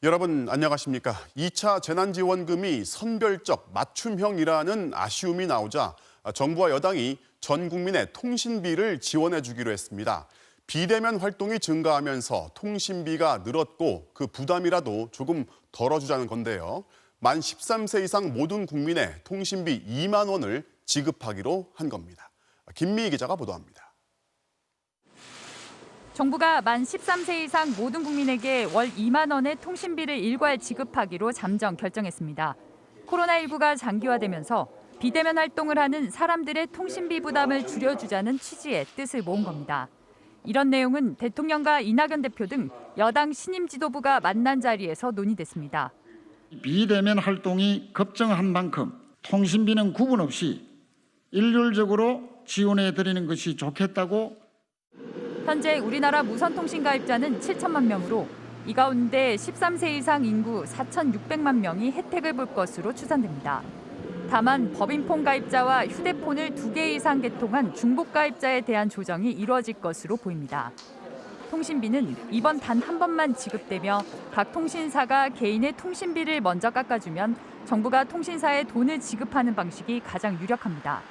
여러분 안녕하십니까? 2차 재난지원금이 선별적 맞춤형이라는 아쉬움이 나오자 정부와 여당이 전 국민의 통신비를 지원해 주기로 했습니다. 비대면 활동이 증가하면서 통신비가 늘었고 그 부담이라도 조금 덜어주자는 건데요. 만 13세 이상 모든 국민의 통신비 2만 원을 지급하기로 한 겁니다. 김미희 기자가 보도합니다. 정부가 만 13세 이상 모든 국민에게 월 2만 원의 통신비를 일괄 지급하기로 잠정 결정했습니다. 코로나19가 장기화되면서 비대면 활동을 하는 사람들의 통신비 부담을 줄여주자는 취지의 뜻을 모은 겁니다. 이런 내용은 대통령과 이낙연 대표 등 여당 신임 지도부가 만난 자리에서 논의됐습니다. 비대면 활동이 급증한 만큼 통신비는 구분 없이 일률적으로 지원해드리는 것이 좋겠다고. 현재 우리나라 무선통신 가입자는 7천만 명으로 이 가운데 13세 이상 인구 4,600만 명이 혜택을 볼 것으로 추산됩니다. 다만 법인폰 가입자와 휴대폰을 2개 이상 개통한 중복 가입자에 대한 조정이 이루어질 것으로 보입니다. 통신비는 이번 단 한 번만 지급되며 각 통신사가 개인의 통신비를 먼저 깎아주면 정부가 통신사에 돈을 지급하는 방식이 가장 유력합니다.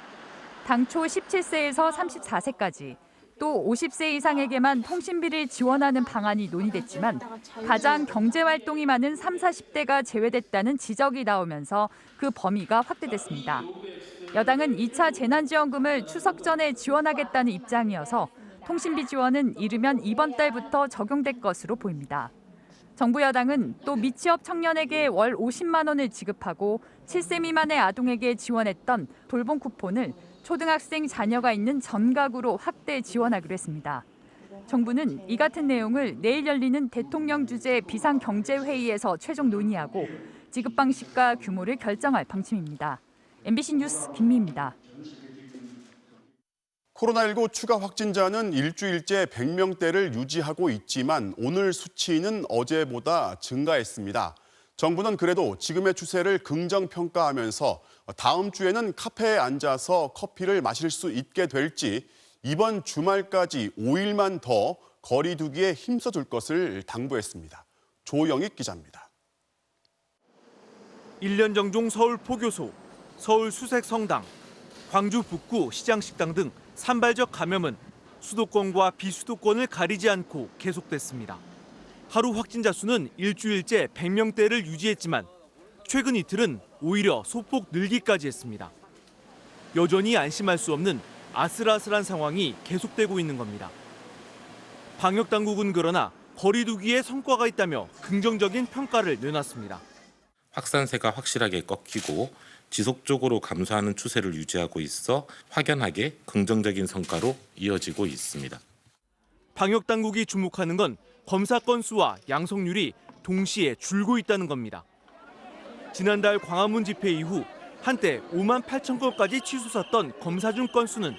당초 17세에서 34세까지 또 50세 이상에게만 통신비를 지원하는 방안이 논의됐지만 가장 경제활동이 많은 30, 40대가 제외됐다는 지적이 나오면서 그 범위가 확대됐습니다. 여당은 2차 재난지원금을 추석 전에 지원하겠다는 입장이어서 통신비 지원은 이르면 이번 달부터 적용될 것으로 보입니다. 정부 여당은 또 미취업 청년에게 월 50만 원을 지급하고 7세 미만의 아동에게 지원했던 돌봄 쿠폰을 초등학생 자녀가 있는 전 가구로 확대 지원하기로 했습니다. 정부는 이 같은 내용을 내일 열리는 대통령 주재 비상경제회의에서 최종 논의하고 지급 방식과 규모를 결정할 방침입니다. MBC 뉴스 김미희입니다. 코로나19 추가 확진자는 일주일째 100명대를 유지하고 있지만 오늘 수치는 어제보다 증가했습니다. 정부는 그래도 지금의 추세를 긍정평가하면서 다음 주에는 카페에 앉아서 커피를 마실 수 있게 될지 이번 주말까지 5일만 더 거리 두기에 힘써줄 것을 당부했습니다. 조영익 기자입니다. 1년 정종 서울 포교소, 서울 수색성당, 광주 북구 시장식당 등 산발적 감염은 수도권과 비수도권을 가리지 않고 계속됐습니다. 하루 확진자 수는 일주일째 100명대를 유지했지만 최근 이틀은 오히려 소폭 늘기까지 했습니다. 여전히 안심할 수 없는 아슬아슬한 상황이 계속되고 있는 겁니다. 방역당국은 그러나 거리 두기에 성과가 있다며 긍정적인 평가를 내놨습니다. 확산세가 확실하게 꺾이고 지속적으로 감소하는 추세를 유지하고 있어 확연하게 긍정적인 성과로 이어지고 있습니다. 방역당국이 주목하는 건 검사 건수와 양성률이 동시에 줄고 있다는 겁니다. 지난달 광화문 집회 이후 한때 5만 8천 건까지 치솟았던 검사 중 건수는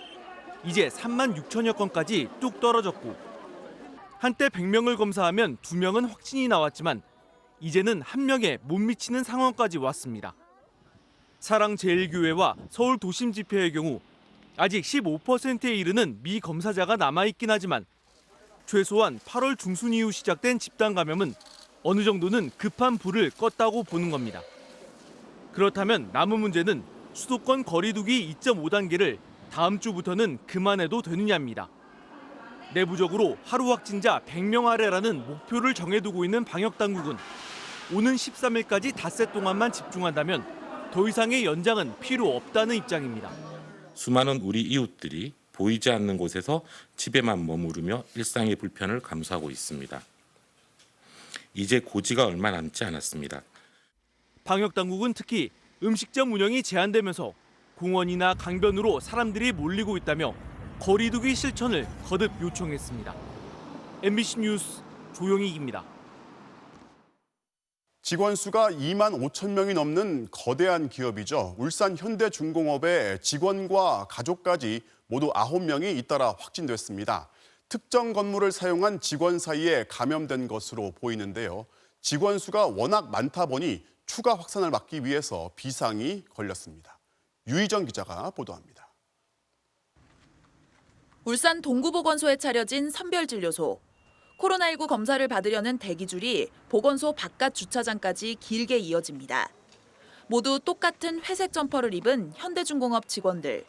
이제 3만 6천여 건까지 뚝 떨어졌고 한때 100명을 검사하면 2명은 확진이 나왔지만 이제는 1명에 못 미치는 상황까지 왔습니다. 사랑제일교회와 서울 도심 집회의 경우 아직 15%에 이르는 미검사자가 남아있긴 하지만 최소한 8월 중순 이후 시작된 집단 감염은 어느 정도는 급한 불을 껐다고 보는 겁니다. 그렇다면 남은 문제는 수도권 거리두기 2.5단계를 다음 주부터는 그만해도 되느냐입니다. 내부적으로 하루 확진자 100명 아래라는 목표를 정해두고 있는 방역당국은 오는 13일까지 닷새 동안만 집중한다면 더 이상의 연장은 필요 없다는 입장입니다. 수많은 우리 이웃들이 보이지 않는 곳에서 집에만 머무르며 일상의 불편을 감수하고 있습니다. 이제 고지가 얼마 남지 않았습니다. 방역당국은 특히 음식점 운영이 제한되면서 공원이나 강변으로 사람들이 몰리고 있다며 거리두기 실천을 거듭 요청했습니다. MBC 뉴스 조영익입니다. 직원 수가 2만 5천 명이 넘는 거대한 기업이죠. 울산 현대중공업의 직원과 가족까지 모두 9명이 잇따라 확진됐습니다. 특정 건물을 사용한 직원 사이에 감염된 것으로 보이는데요. 직원 수가 워낙 많다 보니 추가 확산을 막기 위해서 비상이 걸렸습니다. 유희정 기자가 보도합니다. 울산 동구보건소에 차려진 선별진료소. 코로나19 검사를 받으려는 대기줄이 보건소 바깥 주차장까지 길게 이어집니다. 모두 똑같은 회색 점퍼를 입은 현대중공업 직원들.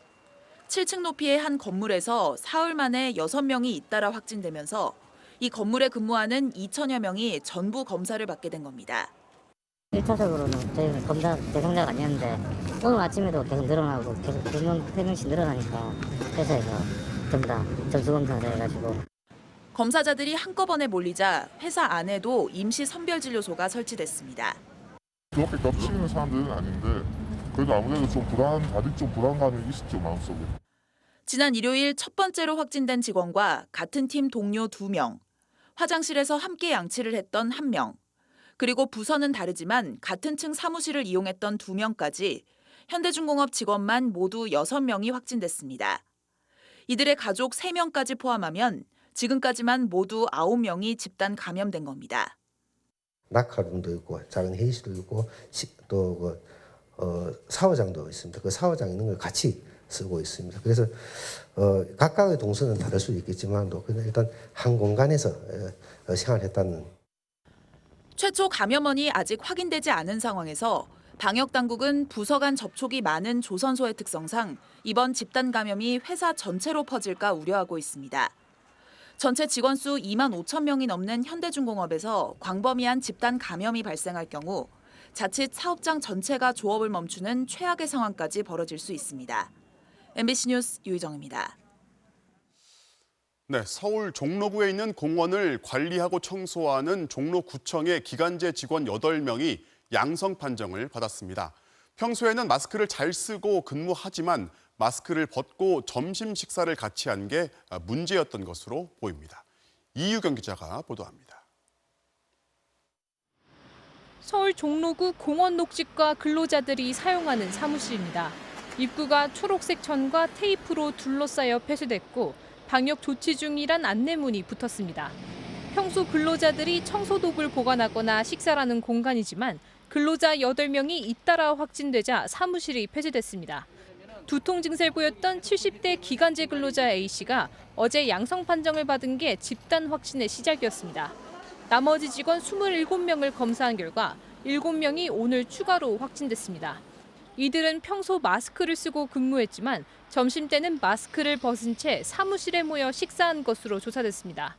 7층 높이의 한 건물에서 사흘 만에 6명이 잇따라 확진되면서 이 건물에 근무하는 2천여 명이 전부 검사를 받게 된 겁니다. 1차적으로는 저희는 검사 대상자가 아니었는데 오늘 아침에도 계속 늘어나고 계속 2명, 3명씩 늘어나니까 회사에서 전부 다 전수검사를 해가지고. 검사자들이 한꺼번에 몰리자 회사 안에도 임시 선별진료소가 설치됐습니다. 그렇게 겹치는 사람들은 아닌데 그래도 아무래도 다들 좀 불안감이 있었죠, 마음속에. 지난 일요일 첫 번째로 확진된 직원과 같은 팀 동료 2명, 화장실에서 함께 양치를 했던 1명, 그리고 부서는 다르지만 같은 층 사무실을 이용했던 2명까지 현대중공업 직원만 모두 6명이 확진됐습니다. 이들의 가족 3명까지 포함하면 지금까지만 모두 9명이 집단 감염된 겁니다. 낙하룸도 있고 작은 회의실도 있고 또 샤워장도 있습니다. 그 샤워장 있는 걸 같이 쓰고 있습니다. 그래서 각각의 동선은 다를 수 있겠지만도 일단 한 공간에서 생활했다는. 최초 감염원이 아직 확인되지 않은 상황에서 방역당국은 부서 간 접촉이 많은 조선소의 특성상 이번 집단 감염이 회사 전체로 퍼질까 우려하고 있습니다. 전체 직원 수 2만 5천 명이 넘는 현대중공업에서 광범위한 집단 감염이 발생할 경우 자칫 사업장 전체가 조업을 멈추는 최악의 상황까지 벌어질 수 있습니다. MBC 뉴스 유희정입니다. 네, 서울 종로구에 있는 공원을 관리하고 청소하는 종로구청의 기간제 직원 8명이 양성 판정을 받았습니다. 평소에는 마스크를 잘 쓰고 근무하지만 마스크를 벗고 점심 식사를 같이 한 게 문제였던 것으로 보입니다. 이유경 기자가 보도합니다. 서울 종로구 공원 녹지과 근로자들이 사용하는 사무실입니다. 입구가 초록색 천과 테이프로 둘러싸여 폐쇄됐고 방역 조치 중이란 안내문이 붙었습니다. 평소 근로자들이 청소독을 보관하거나 식사를 하는 공간이지만 근로자 8명이 잇따라 확진되자 사무실이 폐쇄됐습니다. 두통 증세를 보였던 70대 기간제 근로자 A씨가 어제 양성 판정을 받은 게 집단 확진의 시작이었습니다. 나머지 직원 27명을 검사한 결과 7명이 오늘 추가로 확진됐습니다. 이들은 평소 마스크를 쓰고 근무했지만 점심때는 마스크를 벗은 채 사무실에 모여 식사한 것으로 조사됐습니다.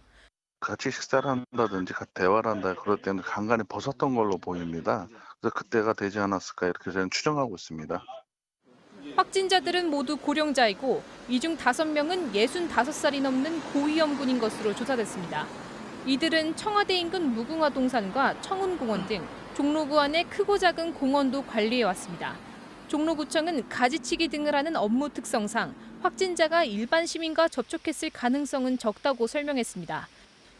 같이 식사를 한다든지 같이 대화를 한다 그럴 때는 간간히 벗었던 걸로 보입니다. 그래서 그때가 되지 않았을까 이렇게 저는 추정하고 있습니다. 확진자들은 모두 고령자이고 이 중 5명은 65살이 넘는 고위험군인 것으로 조사됐습니다. 이들은 청와대 인근 무궁화 동산과 청운공원 등 종로구 안의 크고 작은 공원도 관리해왔습니다. 종로구청은 가지치기 등을 하는 업무 특성상 확진자가 일반 시민과 접촉했을 가능성은 적다고 설명했습니다.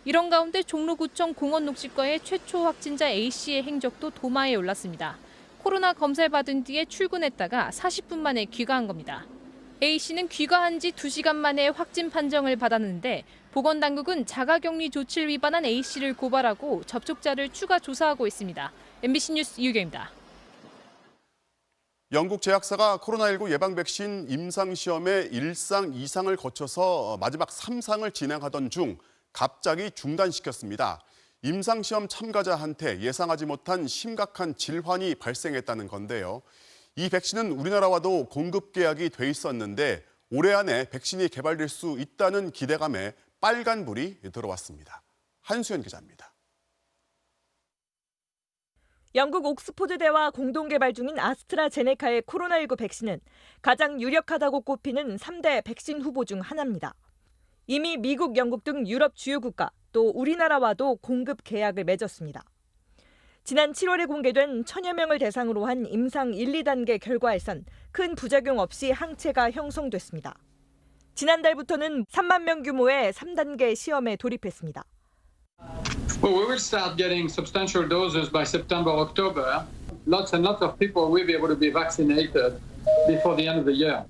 이런 가운데 종로구청 공원녹지과의 최초 확진자 A씨의 행적도 도마에 올랐습니다. 코로나 검사를 받은 뒤에 출근했다가 40분 만에 귀가한 겁니다. A씨는 귀가한 지 2시간 만에 확진 판정을 받았는데 보건당국은 자가격리 조치를 위반한 A씨를 고발하고 접촉자를 추가 조사하고 있습니다. MBC 뉴스 이유경입니다. 영국 제약사가 코로나19 예방 백신 임상시험의 1상, 2상을 거쳐서 마지막 3상을 진행하던 중 갑자기 중단시켰습니다. 임상시험 참가자한테 예상하지 못한 심각한 질환이 발생했다는 건데요. 이 백신은 우리나라와도 공급 계약이 돼 있었는데 올해 안에 백신이 개발될 수 있다는 기대감에 빨간불이 들어왔습니다. 한수연 기자입니다. 영국 옥스포드대와 공동 개발 중인 아스트라제네카의 코로나19 백신은 가장 유력하다고 꼽히는 3대 백신 후보 중 하나입니다. 이미 미국, 영국 등 유럽 주요 국가, 또 우리나라와도 공급 계약을 맺었습니다. 지난 7월에 공개된 1000여 명을 대상으로 한 임상 1, 2단계 결과에선 큰 부작용 없이 항체가 형성됐습니다. 지난달부터는 3만 명 규모의 3단계 시험에 돌입했습니다. Well, we will start getting substantial doses by September, October. Lots and lots of people will be able to be vaccinated before the end of the year.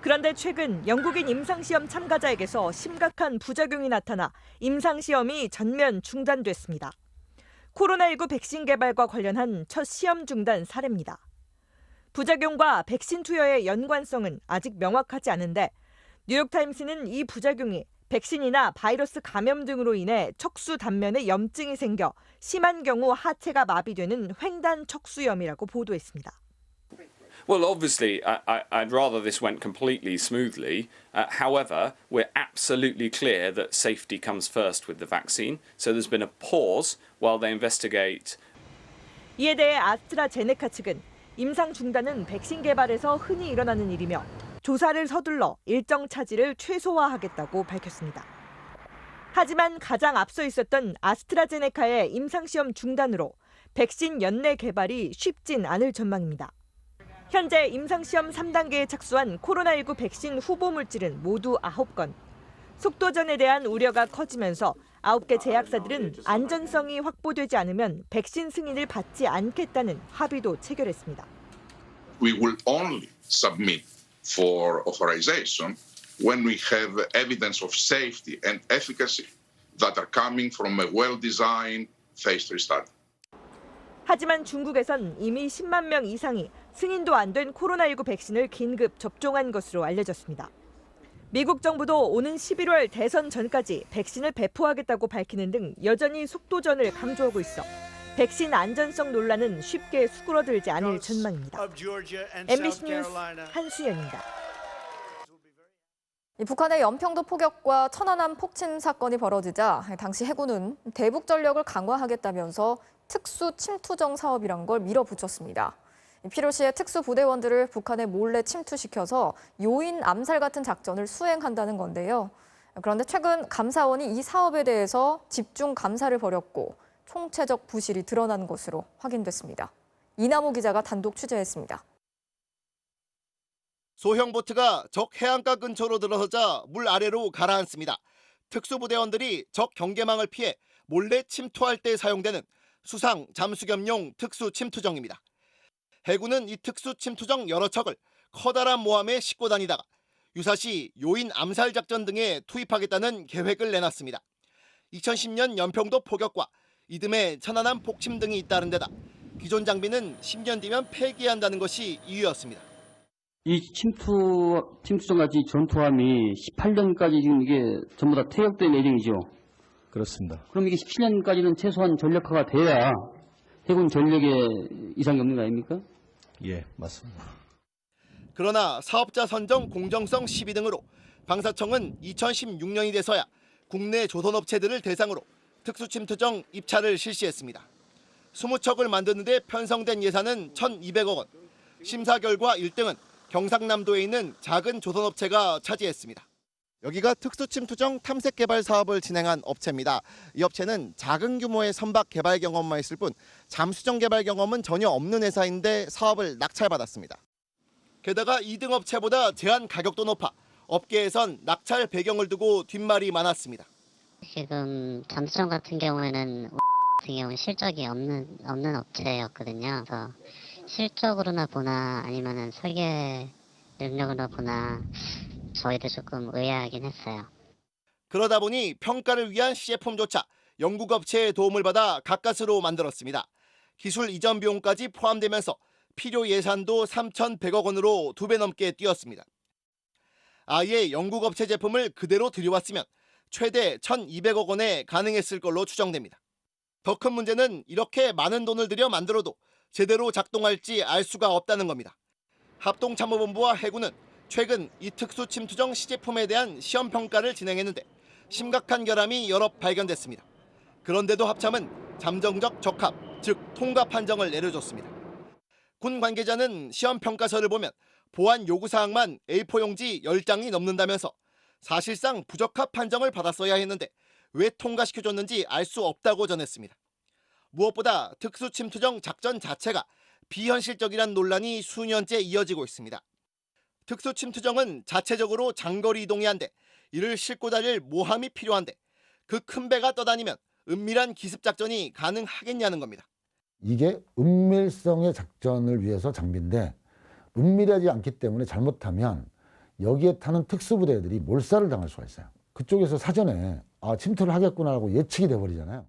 그런데 최근 영국인 임상시험 참가자에게서 심각한 부작용이 나타나 임상시험이 전면 중단됐습니다. 코로나19 백신 개발과 관련한 첫 시험 중단 사례입니다. 부작용과 백신 투여의 연관성은 아직 명확하지 않은데 뉴욕타임스는 이 부작용이 백신이나 바이러스 감염 등으로 인해 척수 단면에 염증이 생겨 심한 경우 하체가 마비되는 횡단 척수염이라고 보도했습니다. Well, obviously, I'd rather this went completely smoothly. However, we're absolutely clear that safety comes first with the vaccine. So there's been a pause while they investigate. 이에 대해 아스트라제네카 측은 임상 중단은 백신 개발에서 흔히 일어나는 일이며 조사를 서둘러 일정 차질을 최소화하겠다고 밝혔습니다. 하지만 가장 앞서 있었던 아스트라제네카의 임상시험 중단으로 백신 연내 개발이 쉽진 않을 전망입니다. 현재 임상시험 3단계에 착수한 코로나19 백신 후보 물질은 모두 9건. 속도전에 대한 우려가 커지면서 9개 제약사들은 안전성이 확보되지 않으면 백신 승인을 받지 않겠다는 합의도 체결했습니다. We will only submit for authorization when we have evidence of safety and efficacy that are coming from a well-designed phase 3 study. 하지만 중국에선 이미 10만 명 이상이 승인도 안 된 코로나19 백신을 긴급 접종한 것으로 알려졌습니다. 미국 정부도 오는 11월 대선 전까지 백신을 배포하겠다고 밝히는 등 여전히 속도전을 강조하고 있어 백신 안전성 논란은 쉽게 수그러들지 않을 전망입니다. MBC 뉴스 한수연입니다. 북한의 연평도 포격과 천안함 폭침 사건이 벌어지자 당시 해군은 대북 전력을 강화하겠다면서 특수 침투정 사업이란 걸 밀어붙였습니다. 필요시에 특수부대원들을 북한에 몰래 침투시켜서 요인 암살 같은 작전을 수행한다는 건데요. 그런데 최근 감사원이 이 사업에 대해서 집중 감사를 벌였고 총체적 부실이 드러난 것으로 확인됐습니다. 이남호 기자가 단독 취재했습니다. 소형 보트가 적 해안가 근처로 들어서자 물 아래로 가라앉습니다. 특수부대원들이 적 경계망을 피해 몰래 침투할 때 사용되는 수상 잠수겸용 특수 침투정입니다. 해군은 이 특수 침투정 여러 척을 커다란 모함에 싣고 다니다가 유사시 요인 암살 작전 등에 투입하겠다는 계획을 내놨습니다. 2010년 연평도 포격과 이듬해 천안함 폭침 등이 잇따른 데다 기존 장비는 10년 뒤면 폐기한다는 것이 이유였습니다. 이 침투정까지 전투함이 18년까지 지금 이게 전부 다 퇴역될 예정이죠. 그렇습니다. 그럼 이게 17년까지는 최소한 전력화가 돼야 해군 전력에 이상이 없는 거 아닙니까? 예, 맞습니다. 그러나 사업자 선정 공정성 시비 등으로 방사청은 2016년이 돼서야 국내 조선업체들을 대상으로 특수침투정 입찰을 실시했습니다. 20척을 만드는데 편성된 예산은 1,200억 원. 심사 결과 1등은 경상남도에 있는 작은 조선업체가 차지했습니다. 여기가 특수침투정 탐색 개발 사업을 진행한 업체입니다. 이 업체는 작은 규모의 선박 개발 경험만 있을 뿐 잠수정 개발 경험은 전혀 없는 회사인데 사업을 낙찰받았습니다. 게다가 2등 업체보다 제한 가격도 높아 업계에선 낙찰 배경을 두고 뒷말이 많았습니다. 지금 잠수정 같은 경우에는 실적이 없는 업체였거든요. 그래서 실적으로나 보나 아니면은 설계 능력으로 보나 저희도 조금 의아하긴 했어요. 그러다 보니 평가를 위한 시제품조차 영국 업체의 도움을 받아 가까스로 만들었습니다. 기술 이전 비용까지 포함되면서 필요 예산도 3,100억 원으로 2배 넘게 뛰었습니다. 아예 영국 업체 제품을 그대로 들여왔으면 최대 1,200억 원에 가능했을 걸로 추정됩니다. 더 큰 문제는 이렇게 많은 돈을 들여 만들어도 제대로 작동할지 알 수가 없다는 겁니다. 합동참모본부와 해군은 최근 이 특수침투정 시제품에 대한 시험 평가를 진행했는데 심각한 결함이 여러 발견됐습니다. 그런데도 합참은 잠정적 적합, 즉 통과 판정을 내려줬습니다. 군 관계자는 시험 평가서를 보면 보안 요구사항만 A4 용지 10장이 넘는다면서 사실상 부적합 판정을 받았어야 했는데 왜 통과시켜줬는지 알 수 없다고 전했습니다. 무엇보다 특수침투정 작전 자체가 비현실적이란 논란이 수년째 이어지고 있습니다. 특수침투정은 자체적으로 장거리 이동이 한데 이를 싣고 다닐 모함이 필요한데 그 큰 배가 떠다니면 은밀한 기습작전이 가능하겠냐는 겁니다. 이게 은밀성의 작전을 위해서 장비인데 은밀하지 않기 때문에 잘못하면 여기에 타는 특수부대들이 몰살을 당할 수가 있어요. 그쪽에서 사전에 침투를 하겠구나 하고 예측이 돼버리잖아요.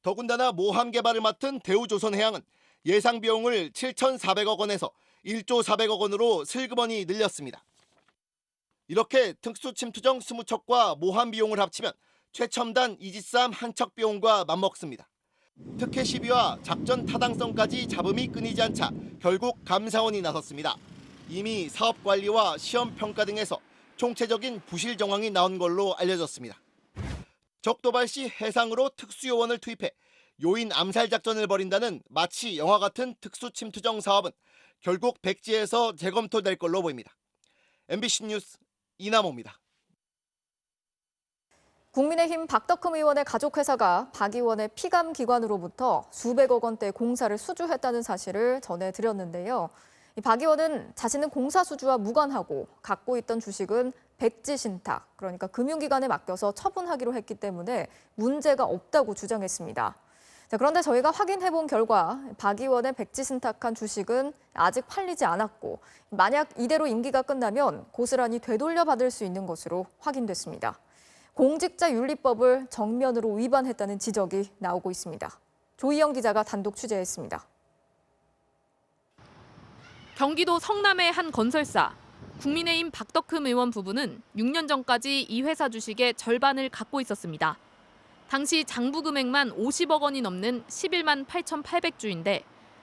더군다나 모함 개발을 맡은 대우조선해양은 예상 비용을 7,400억 원에서 1조 400억 원으로 슬그머니 늘렸습니다. 이렇게 특수침투정 20척과 모함 비용을 합치면 최첨단 이지삼 한 척 비용과 맞먹습니다. 특혜 시비와 작전 타당성까지 잡음이 끊이지 않자 결국 감사원이 나섰습니다. 이미 사업 관리와 시험 평가 등에서 총체적인 부실 정황이 나온 걸로 알려졌습니다. 적도발 시 해상으로 특수요원을 투입해 요인 암살 작전을 벌인다는 마치 영화 같은 특수침투정 사업은 결국 백지에서 재검토될 걸로 보입니다. MBC 뉴스 이남호입니다. 국민의힘 박덕흠 의원의 가족회사가 박 의원의 피감 기관으로부터 수백억 원대 공사를 수주했다는 사실을 전해드렸는데요. 박 의원은 자신은 공사 수주와 무관하고 갖고 있던 주식은 백지신탁, 그러니까 금융기관에 맡겨서 처분하기로 했기 때문에 문제가 없다고 주장했습니다. 그런데 저희가 확인해본 결과 박 의원의 백지신탁한 주식은 아직 팔리지 않았고 만약 이대로 임기가 끝나면 고스란히 되돌려받을 수 있는 것으로 확인됐습니다. 공직자윤리법을 정면으로 위반했다는 지적이 나오고 있습니다. 조희영 기자가 단독 취재했습니다. 경기도 성남의 한 건설사, 국민의힘 박덕흠 의원 부부는 6년 전까지 이 회사 주식의 절반을 갖고 있었습니다. 당시 장부 금액만 50억 원이 넘는 11만 8,800주인데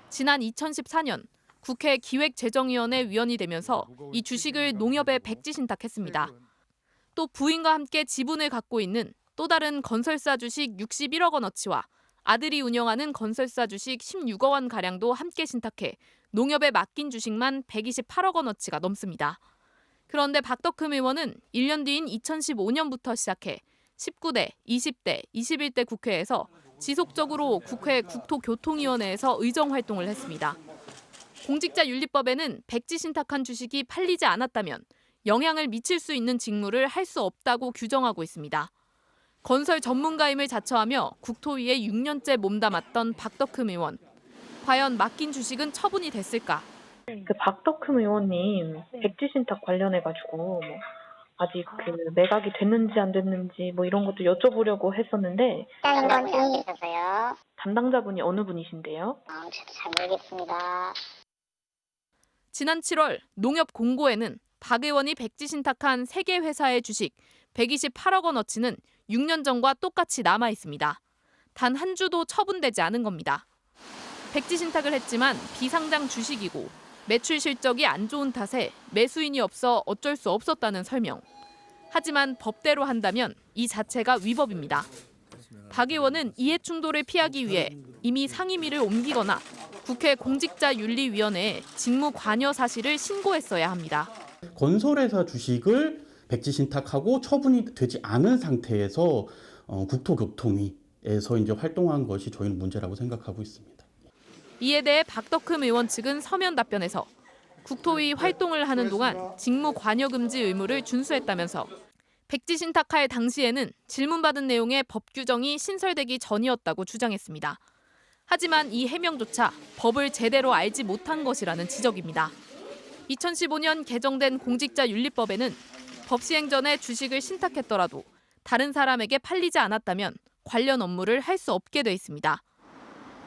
지난 2014년 국회 기획재정위원회 위원이 되면서 이 주식을 농협에 백지신탁했습니다. 또 부인과 함께 지분을 갖고 있는 또 다른 건설사 주식 61억 원어치와 아들이 운영하는 건설사 주식 16억 원가량도 함께 신탁해 농협에 맡긴 주식만 128억 원어치가 넘습니다. 그런데 박덕흠 의원은 1년 뒤인 2015년부터 시작해 19대, 20대, 21대 국회에서 지속적으로 국회 국토교통위원회에서 의정 활동을 했습니다. 공직자윤리법에는 백지신탁한 주식이 팔리지 않았다면 영향을 미칠 수 있는 직무를 할 수 없다고 규정하고 있습니다. 건설 전문가임을 자처하며 국토위에 6년째 몸담았던 박덕흠 의원. 과연 맡긴 주식은 처분이 됐을까? 박덕흠 의원님 백지신탁 관련해가지고 아직 매각이 됐는지 안 됐는지 이런 것도 여쭤보려고 했었는데 다른 건 있어서요. 담당자분이 어느 분이신데요? 저도 잘 모르겠습니다. 지난 7월 농협 공고에는 박 의원이 백지신탁한 3개 회사의 주식 128억 원어치는 6년 전과 똑같이 남아 있습니다. 단 한 주도 처분되지 않은 겁니다. 백지신탁을 했지만 비상장 주식이고 매출 실적이 안 좋은 탓에 매수인이 없어 어쩔 수 없었다는 설명. 하지만 법대로 한다면 이 자체가 위법입니다. 박 의원은 이해충돌을 피하기 위해 이미 상임위를 옮기거나 국회 공직자윤리위원회에 직무 관여 사실을 신고했어야 합니다. 건설회사 주식을 백지신탁하고 처분이 되지 않은 상태에서 국토교통위에서 이제 활동한 것이 저희는 문제라고 생각하고 있습니다. 이에 대해 박덕흠 의원 측은 서면 답변에서 국토위 활동을 하는 동안 직무 관여 금지 의무를 준수했다면서 백지신탁할 당시에는 질문받은 내용의 법 규정이 신설되기 전이었다고 주장했습니다. 하지만 이 해명조차 법을 제대로 알지 못한 것이라는 지적입니다. 2015년 개정된 공직자윤리법에는 법 시행 전에 주식을 신탁했더라도 다른 사람에게 팔리지 않았다면 관련 업무를 할 수 없게 돼 있습니다.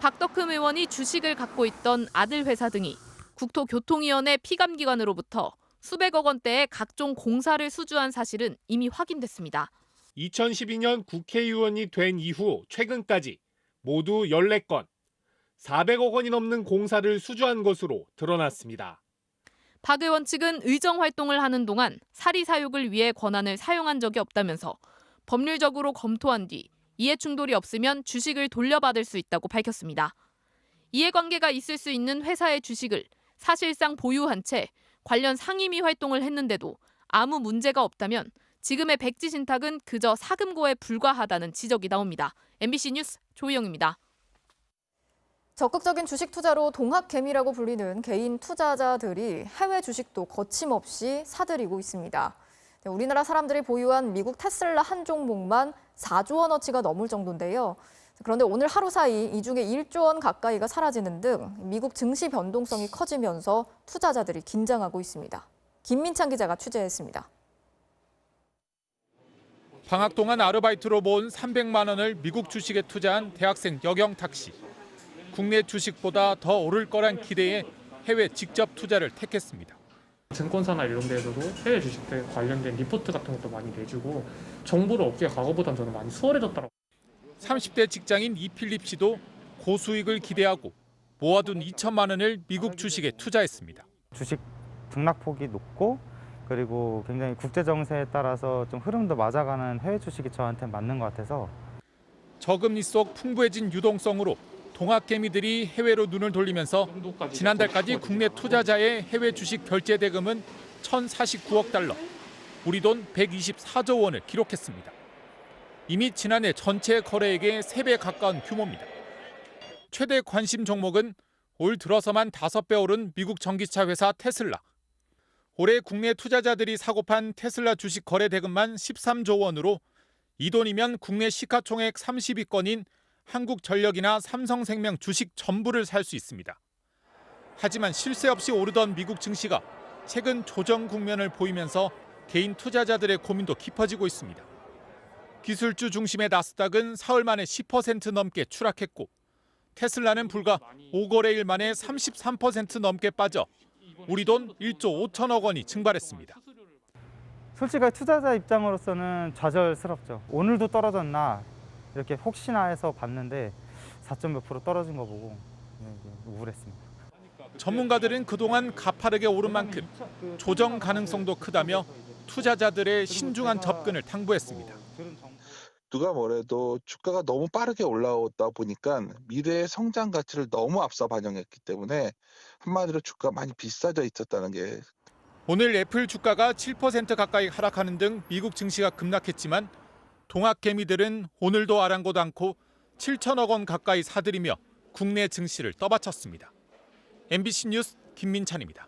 박덕흠 의원이 주식을 갖고 있던 아들 회사 등이 국토교통위원회 피감기관으로부터 수백억 원대의 각종 공사를 수주한 사실은 이미 확인됐습니다. 2012년 국회의원이 된 이후 최근까지 모두 14건, 400억 원이 넘는 공사를 수주한 것으로 드러났습니다. 박 의원 측은 의정 활동을 하는 동안 사리사욕을 위해 권한을 사용한 적이 없다면서 법률적으로 검토한 뒤 이해충돌이 없으면 주식을 돌려받을 수 있다고 밝혔습니다. 이해관계가 있을 수 있는 회사의 주식을 사실상 보유한 채 관련 상임위 활동을 했는데도 아무 문제가 없다면 지금의 백지신탁은 그저 사금고에 불과하다는 지적이 나옵니다. MBC 뉴스 조희영입니다. 적극적인 주식 투자로 동학개미라고 불리는 개인 투자자들이 해외 주식도 거침없이 사들이고 있습니다. 우리나라 사람들이 보유한 미국 테슬라 한 종목만 4조 원어치가 넘을 정도인데요. 그런데 오늘 하루 사이 이 중에 1조 원 가까이가 사라지는 등 미국 증시 변동성이 커지면서 투자자들이 긴장하고 있습니다. 김민찬 기자가 취재했습니다. 방학 동안 아르바이트로 모은 300만 원을 미국 주식에 투자한 대학생 여경탁 씨. 국내 주식보다 더 오를 거란 기대에 해외 직접 투자를 택했습니다. 증권사나 이런 데에서도 해외 주식들 관련된 리포트 같은 것도 많이 내주고 정보를 얻기가 과거보다는 저는 많이 수월해졌더라고요. 30대 직장인 이필립 씨도 고수익을 기대하고 모아둔 2천만 원을 미국 주식에 투자했습니다. 주식 등락폭이 높고 그리고 굉장히 국제 정세에 따라서 좀 흐름도 맞아가는 해외 주식이 저한테 맞는 것 같아서 저금리 속 풍부해진 유동성으로 동학개미들이 해외로 눈을 돌리면서 지난달까지 국내 투자자의 해외 주식 결제 대금은 1,049억 달러, 우리 돈 124조 원을 기록했습니다. 이미 지난해 전체 거래액의 3배 가까운 규모입니다. 최대 관심 종목은 올 들어서만 5배 오른 미국 전기차 회사 테슬라. 올해 국내 투자자들이 사고 판 테슬라 주식 거래 대금만 13조 원으로 이 돈이면 국내 시가총액 30위권인 한국전력이나 삼성생명 주식 전부를 살 수 있습니다. 하지만 쉴새 없이 오르던 미국 증시가 최근 조정 국면을 보이면서 개인 투자자들의 고민도 깊어지고 있습니다. 기술주 중심의 나스닥은 사흘 만에 10% 넘게 추락했고 테슬라는 불과 5거래일 만에 33% 넘게 빠져 우리 돈 1조 5천억 원이 증발했습니다. 솔직히 투자자 입장으로서는 좌절스럽죠. 오늘도 떨어졌나 이렇게 혹시나 해서 봤는데 4.몇 % 떨어진 거 보고 우울했습니다. 전문가들은 그동안 가파르게 오른 만큼 조정 가능성도 크다며 투자자들의 신중한 접근을 당부했습니다. 누가 뭐래도 주가가 너무 빠르게 올라오다 보니까 미래의 성장 가치를 너무 앞서 반영했기 때문에 한마디로 주가가 많이 비싸져 있었다는 게. 오늘 애플 주가가 7% 가까이 하락하는 등 미국 증시가 급락했지만 동학개미들은 오늘도 아랑곳 않고 7천억 원 가까이 사들이며 국내 증시를 떠받쳤습니다. MBC 뉴스 김민찬입니다.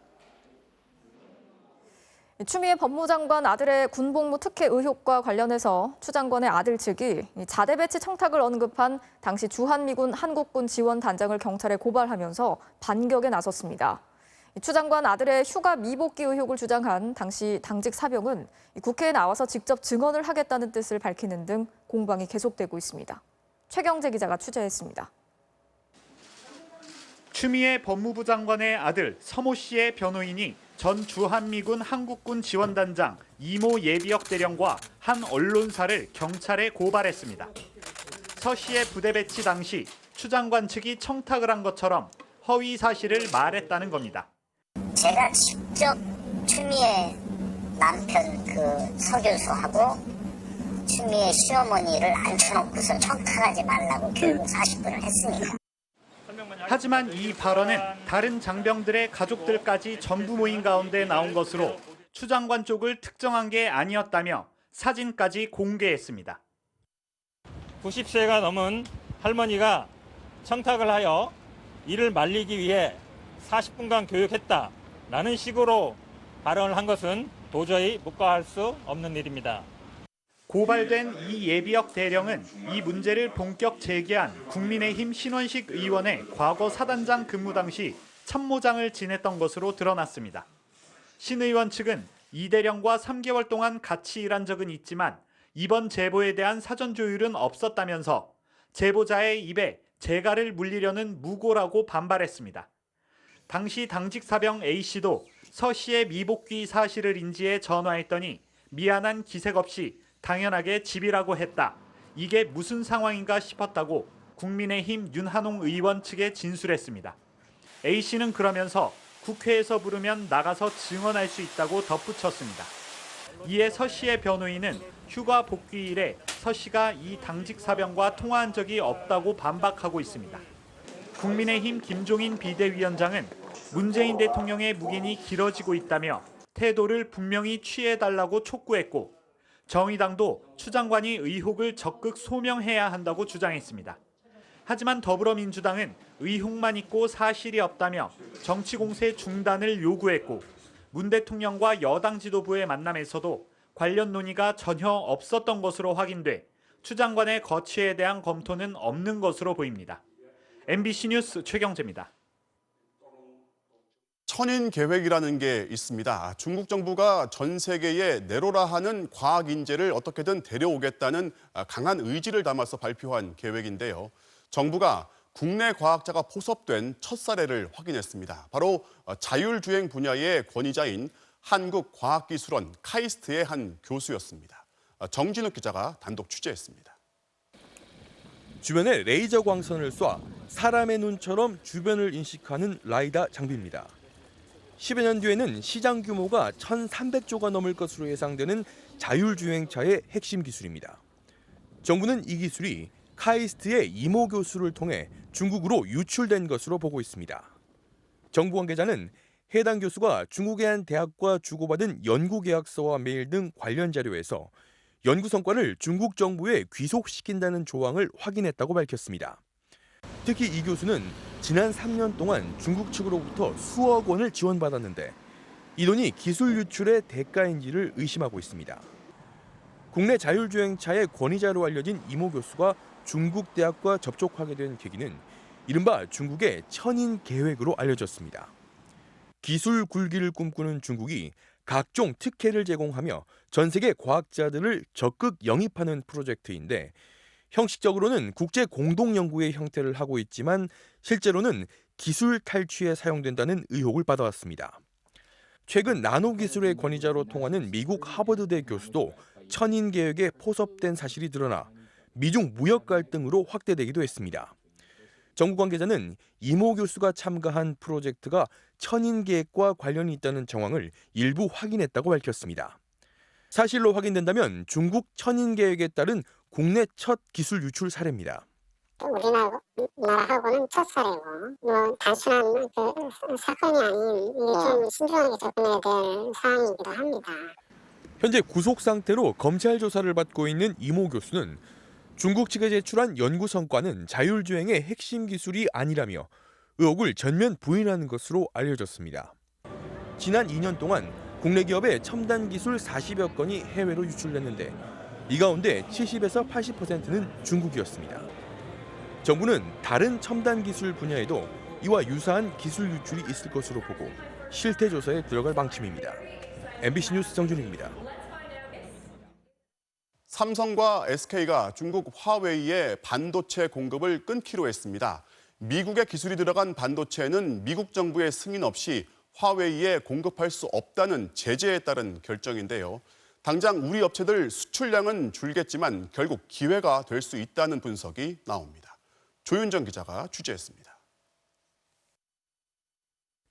추미애 법무장관 아들의 군복무 특혜 의혹과 관련해서 추 장관의 아들 측이 자대 배치 청탁을 언급한 당시 주한미군 한국군 지원단장을 경찰에 고발하면서 반격에 나섰습니다. 추 장관 아들의 휴가 미복귀 의혹을 주장한 당시 당직 사병은 국회에 나와서 직접 증언을 하겠다는 뜻을 밝히는 등 공방이 계속되고 있습니다. 최경재 기자가 취재했습니다. 추미애 법무부 장관의 아들 서모 씨의 변호인이 전 주한미군 한국군 지원단장 이모 예비역 대령과 한 언론사를 경찰에 고발했습니다. 서 씨의 부대 배치 당시 추 장관 측이 청탁을 한 것처럼 허위 사실을 말했다는 겁니다. 제가 직접 추미애 남편 서 교수하고 추미애 시어머니를 앉혀놓고서 청탁하지 말라고 교육 40분을 했으니까. 하지만 이 발언은 다른 장병들의 가족들까지 전부 모인 가운데 나온 것으로 추 장관 쪽을 특정한 게 아니었다며 사진까지 공개했습니다. 90세가 넘은 할머니가 청탁을 하여 이를 말리기 위해 40분간 교육했다라는 식으로 발언을 한 것은 도저히 묵과할 수 없는 일입니다. 고발된 이 예비역 대령은 이 문제를 본격 제기한 국민의힘 신원식 의원의 과거 사단장 근무 당시 참모장을 지냈던 것으로 드러났습니다. 신 의원 측은 이 대령과 3개월 동안 같이 일한 적은 있지만 이번 제보에 대한 사전 조율은 없었다면서 제보자의 입에 재갈을 물리려는 무고라고 반발했습니다. 당시 당직 사병 A씨도 서 씨의 미복귀 사실을 인지해 전화했더니 미안한 기색 없이 당연하게 집이라고 했다. 이게 무슨 상황인가 싶었다고 국민의힘 윤한홍 의원 측에 진술했습니다. A씨는 그러면서 국회에서 부르면 나가서 증언할 수 있다고 덧붙였습니다. 이에 서 씨의 변호인은 휴가 복귀일에 서 씨가 이 당직 사병과 통화한 적이 없다고 반박하고 있습니다. 국민의힘 김종인 비대위원장은 문재인 대통령의 묵인이 길어지고 있다며 태도를 분명히 취해달라고 촉구했고 정의당도 추 장관이 의혹을 적극 소명해야 한다고 주장했습니다. 하지만 더불어민주당은 의혹만 있고 사실이 없다며 정치 공세 중단을 요구했고 문 대통령과 여당 지도부의 만남에서도 관련 논의가 전혀 없었던 것으로 확인돼 추 장관의 거취에 대한 검토는 없는 것으로 보입니다. MBC 뉴스 최경재입니다. 천인 계획이라는 게 있습니다. 중국 정부가 전 세계에 내로라 하는 과학 인재를 어떻게든 데려오겠다는 강한 의지를 담아서 발표한 계획인데요. 정부가 국내 과학자가 포섭된 첫 사례를 확인했습니다. 바로 자율주행 분야의 권위자인 한국과학기술원 카이스트의 한 교수였습니다. 정진욱 기자가 단독 취재했습니다. 주변에 레이저 광선을 쏴 사람의 눈처럼 주변을 인식하는 라이다 장비입니다. 10여 년 뒤에는 시장 규모가 1,300조가 넘을 것으로 예상되는 자율주행차의 핵심 기술입니다. 정부는 이 기술이 카이스트의 이모 교수를 통해 중국으로 유출된 것으로 보고 있습니다. 정부 관계자는 해당 교수가 중국의 한 대학과 주고받은 연구 계약서와 메일 등 관련 자료에서 연구 성과를 중국 정부에 귀속시킨다는 조항을 확인했다고 밝혔습니다. 특히 이 교수는 지난 3년 동안 중국 측으로부터 수억 원을 지원받았는데 이 돈이 기술 유출의 대가인지를 의심하고 있습니다. 국내 자율주행차의 권위자로 알려진 이모 교수가 중국 대학과 접촉하게 된 계기는 이른바 중국의 천인 계획으로 알려졌습니다. 기술 굴기를 꿈꾸는 중국이 각종 특혜를 제공하며 전 세계 과학자들을 적극 영입하는 프로젝트인데 형식적으로는 국제 공동 연구의 형태를 하고 있지만 실제로는 기술 탈취에 사용된다는 의혹을 받아왔습니다. 최근 나노 기술의 권위자로 통하는 미국 하버드대 교수도 천인 계획에 포섭된 사실이 드러나 미중 무역 갈등으로 확대되기도 했습니다. 정부 관계자는 이모 교수가 참가한 프로젝트가 천인 계획과 관련이 있다는 정황을 일부 확인했다고 밝혔습니다. 사실로 확인된다면 중국 천인 계획에 따른 국내 첫 기술 유출 사례입니다. 우리나라하고는 첫 사례고 단순한 사건이 아닌 좀 신중하게 접근해야 될 사안이기도 합니다. 현재 구속 상태로 검찰 조사를 받고 있는 이모 교수는 중국 측에 제출한 연구 성과는 자율주행의 핵심 기술이 아니라며 의혹을 전면 부인하는 것으로 알려졌습니다. 지난 2년 동안 국내 기업의 첨단 기술 40여 건이 해외로 유출됐는데 이 가운데 70에서 80%는 중국이었습니다. 정부는 다른 첨단 기술 분야에도 이와 유사한 기술 유출이 있을 것으로 보고 실태 조사에 들어갈 방침입니다. MBC 뉴스 정준익입니다. 삼성과 SK가 중국 화웨이의 반도체 공급을 끊기로 했습니다. 미국의 기술이 들어간 반도체는 미국 정부의 승인 없이 화웨이에 공급할 수 없다는 제재에 따른 결정인데요. 당장 우리 업체들 수출량은 줄겠지만 결국 기회가 될 수 있다는 분석이 나옵니다. 조윤정 기자가 취재했습니다.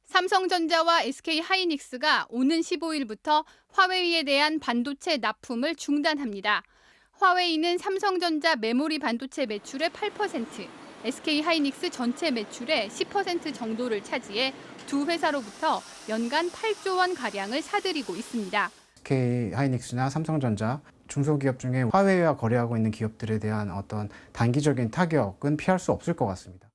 삼성전자와 SK하이닉스가 오는 15일부터 화웨이에 대한 반도체 납품을 중단합니다. 화웨이는 삼성전자 메모리 반도체 매출의 8%, SK하이닉스 전체 매출의 10% 정도를 차지해 두 회사로부터 연간 8조 원 가량을 사들이고 있습니다. SK하이닉스나 삼성전자 중소기업 중에 화웨이와 거래하고 있는 기업들에 대한 어떤 단기적인 타격은 피할 수 없을 것 같습니다.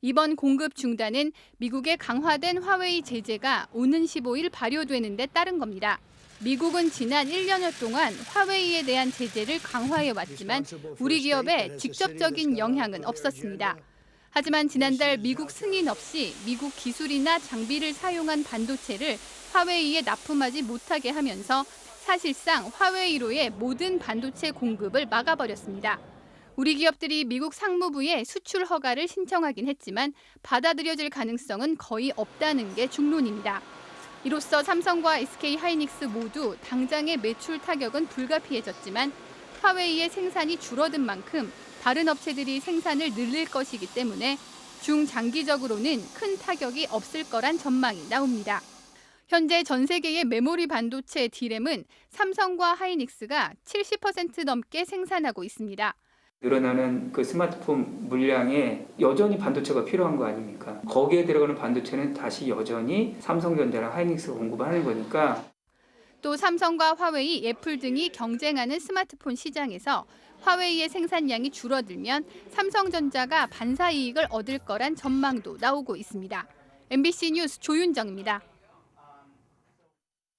이번 공급 중단은 미국의 강화된 화웨이 제재가 오는 15일 발효되는 데 따른 겁니다. 미국은 지난 1년여 동안 화웨이에 대한 제재를 강화해 왔지만 우리 기업에 직접적인 영향은 없었습니다. 하지만 지난달 미국 승인 없이 미국 기술이나 장비를 사용한 반도체를 화웨이에 납품하지 못하게 하면서 사실상 화웨이로의 모든 반도체 공급을 막아버렸습니다. 우리 기업들이 미국 상무부에 수출 허가를 신청하긴 했지만 받아들여질 가능성은 거의 없다는 게 중론입니다. 이로써 삼성과 SK하이닉스 모두 당장의 매출 타격은 불가피해졌지만 화웨이의 생산이 줄어든 만큼 다른 업체들이 생산을 늘릴 것이기 때문에 중장기적으로는 큰 타격이 없을 거란 전망이 나옵니다. 현재 전 세계의 메모리 반도체 D램은 삼성과 하이닉스가 70% 넘게 생산하고 있습니다. 늘어나는 그 스마트폰 물량에 여전히 반도체가 필요한 거 아닙니까? 거기에 들어가는 반도체는 다시 여전히 삼성전자랑 하이닉스가 공급하는 거니까. 또 삼성과 화웨이, 애플 등이 경쟁하는 스마트폰 시장에서 화웨이의 생산량이 줄어들면 삼성전자가 반사 이익을 얻을 거란 전망도 나오고 있습니다. MBC 뉴스 조윤정입니다.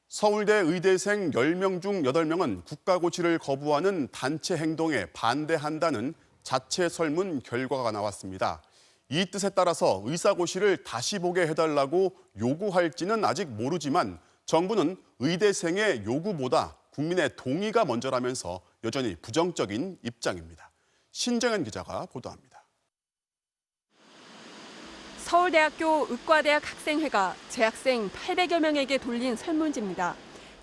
서울대 의대생 10명 중 8명은 국가고시를 거부하는 단체 행동에 반대한다는 자체 설문 결과가 나왔습니다. 이 뜻에 따라서 의사고시를 다시 보게 해달라고 요구할지는 아직 모르지만 정부는 의대생의 요구보다 국민의 동의가 먼저라면서 여전히 부정적인 입장입니다. 신정현 기자가 보도합니다. 서울대학교 의과대학 학생회가 재학생 800여 명에게 돌린 설문지입니다.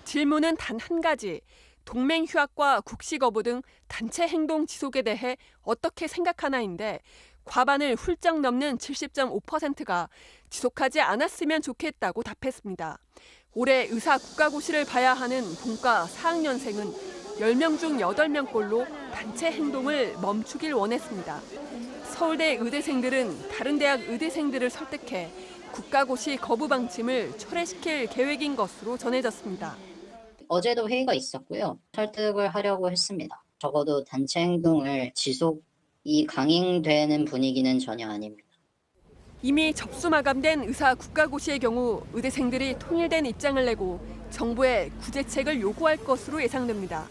질문은 단 한 가지. 동맹휴학과 국시거부 등 단체 행동 지속에 대해 어떻게 생각하나인데 과반을 훌쩍 넘는 70.5%가 지속하지 않았으면 좋겠다고 답했습니다. 올해 의사 국가고시를 봐야 하는 본과 4학년생은 10명 중 8명꼴로 단체 행동을 멈추길 원했습니다. 서울대 의대생들은 다른 대학 의대생들을 설득해 국가고시 거부 방침을 철회시킬 계획인 것으로 전해졌습니다. 어제도 회의가 있었고요. 설득을 하려고 했습니다. 적어도 단체 행동을 지속이 강행되는 분위기는 전혀 아닙니다. 이미 접수 마감된 의사 국가고시의 경우 의대생들이 통일된 입장을 내고 정부에 구제책을 요구할 것으로 예상됩니다.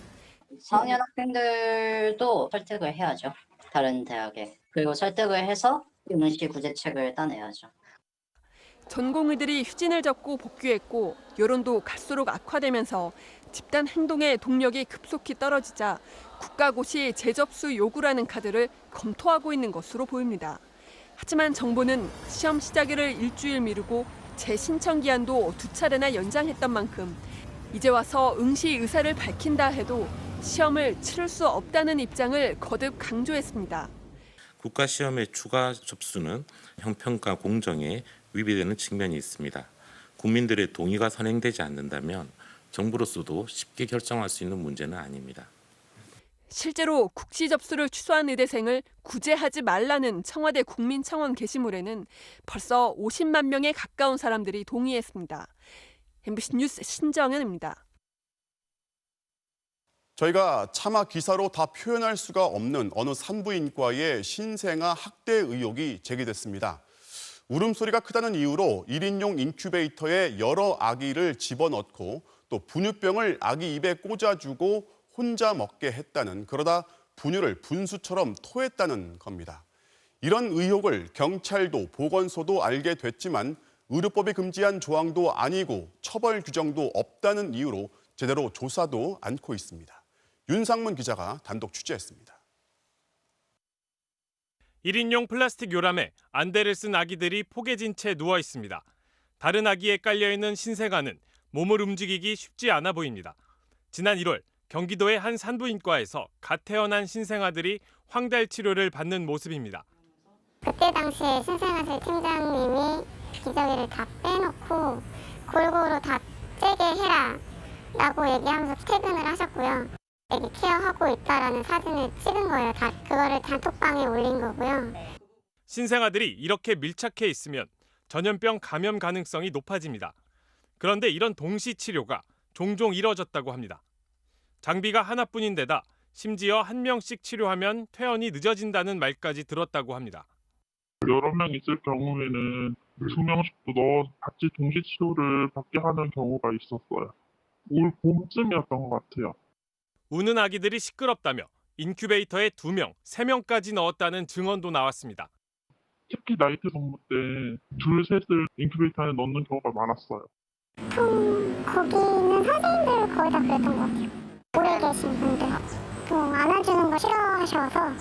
4학년 학생들도 설득을 해야죠. 다른 대학에. 그리고 설득을 해서 응시 구제책을 따내야죠. 전공의들이 휴진을 접고 복귀했고 여론도 갈수록 악화되면서 집단 행동의 동력이 급속히 떨어지자 국가고시 재접수 요구라는 카드를 검토하고 있는 것으로 보입니다. 하지만 정부는 시험 시작일을 일주일 미루고 재신청 기한도 2차례나 연장했던 만큼 이제 와서 응시 의사를 밝힌다 해도 시험을 치를 수 없다는 입장을 거듭 강조했습니다. 국가시험의 추가 접수는 형평과 공정에 위배되는 측면이 있습니다. 국민들의 동의가 선행되지 않는다면 정부로서도 쉽게 결정할 수 있는 문제는 아닙니다. 실제로 국시 접수를 취소한 의대생을 구제하지 말라는 청와대 국민청원 게시물에는 벌써 50만 명에 가까운 사람들이 동의했습니다. MBC 뉴스 신정현입니다. 저희가 차마 기사로 다 표현할 수가 없는 어느 산부인과의 신생아 학대 의혹이 제기됐습니다. 울음소리가 크다는 이유로 1인용 인큐베이터에 여러 아기를 집어넣고 또 분유병을 아기 입에 꽂아주고 혼자 먹게 했다는, 그러다 분유를 분수처럼 토했다는 겁니다. 이런 의혹을 경찰도 보건소도 알게 됐지만 의료법이 금지한 조항도 아니고 처벌 규정도 없다는 이유로 제대로 조사도 않고 있습니다. 윤상문 기자가 단독 취재했습니다. 1인용 플라스틱 요람에 안대를 쓴 아기들이 포개진 채 누워 있습니다. 다른 아기에 깔려있는 신생아는 몸을 움직이기 쉽지 않아 보입니다. 지난 1월 경기도의 한 산부인과에서 갓 태어난 신생아들이 황달 치료를 받는 모습입니다. 그때 당시에 신생아실 팀장님이 기저귀를 다 빼놓고 골고루 다 째게 해라 라고 얘기하면서 퇴근을 하셨고요. 애기 케어하고 있다라는 사진을 찍은 거예요. 다 그거를 단톡방에 올린 거고요. 신생아들이 이렇게 밀착해 있으면 전염병 감염 가능성이 높아집니다. 그런데 이런 동시 치료가 종종 이뤄졌다고 합니다. 장비가 하나뿐인데다 심지어 한 명씩 치료하면 퇴원이 늦어진다는 말까지 들었다고 합니다. 여러 명 있을 경우에는 2명씩도 같이 동시 치료를 받게 하는 경우가 있었어요. 올 봄쯤이었던 것 같아요. 우는 아기들이 시끄럽다며 인큐베이터에 2명, 3명까지 넣었다는 증언도 나왔습니다. 특히 나이트 근무 때 둘, 셋을 인큐베이터에 넣는 경우가 많았어요. 거기 있는 선생님들 거의 다 그랬던 것 같아요. 오래 계신 분들. 안아주는 거 싫어하셔서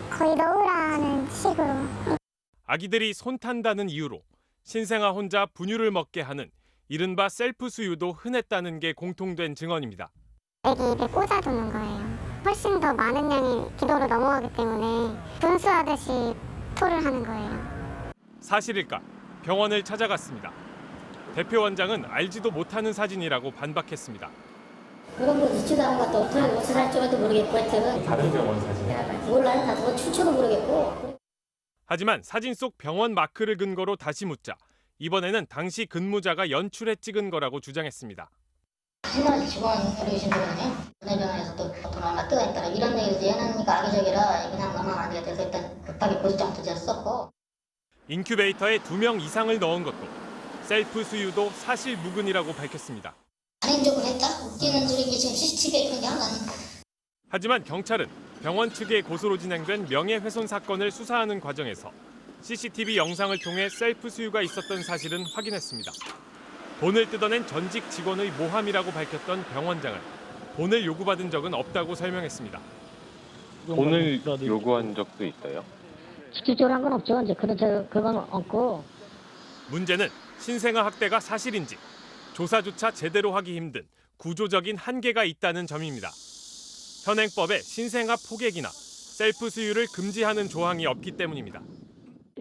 거의 넣으라는 식으로. 아기들이 손 탄다는 이유로 신생아 혼자 분유를 먹게 하는 이른바 셀프 수유도 흔했다는 게 공통된 증언입니다. 애기 입에 꽂아두는 거예요. 훨씬 더 많은 양이 기도로 넘어가기 때문에 분수하듯이 토를 하는 거예요. 사실일까? 병원을 찾아갔습니다. 대표 원장은 알지도 못하는 사진이라고 반박했습니다. 그건 뭐 있지도 않은 것도 어떻게 무슨 할 줄도 모르겠고 하여튼 다른 병원 사진이요? 몰라요. 다 그거 출처도 모르겠고. 하지만 사진 속 병원 마크를 근거로 다시 묻자 이번에는 당시 근무자가 연출해 찍은 거라고 주장했습니다. 신원 직원 계신 분이요. 병원에서 또 보통 아마 뜨가 있다가 이런 얘기를 얘는니까 악의적이라 그냥 가면 안 되겠다. 일단 급하게 고소장도 제가 썼고. 인큐베이터에 2명 이상을 넣은 것도 셀프 수유도 사실 무근이라고 밝혔습니다. 간행적으로 했다? 웃기는 소리가 지금 CCTV에 그런 게 하나는. 하지만 경찰은 병원 측의 고소로 진행된 명예훼손 사건을 수사하는 과정에서 CCTV 영상을 통해 셀프 수유가 있었던 사실은 확인했습니다. 돈을 뜯어낸 전직 직원의 모함이라고 밝혔던 병원장은 돈을 요구받은 적은 없다고 설명했습니다. 돈을 요구한 적도 있어요? 직접적으로 한 건 없죠. 이제 그건 없고. 문제는 신생아 학대가 사실인지 조사조차 제대로 하기 힘든 구조적인 한계가 있다는 점입니다. 현행법에 신생아 포객이나 셀프 수유를 금지하는 조항이 없기 때문입니다.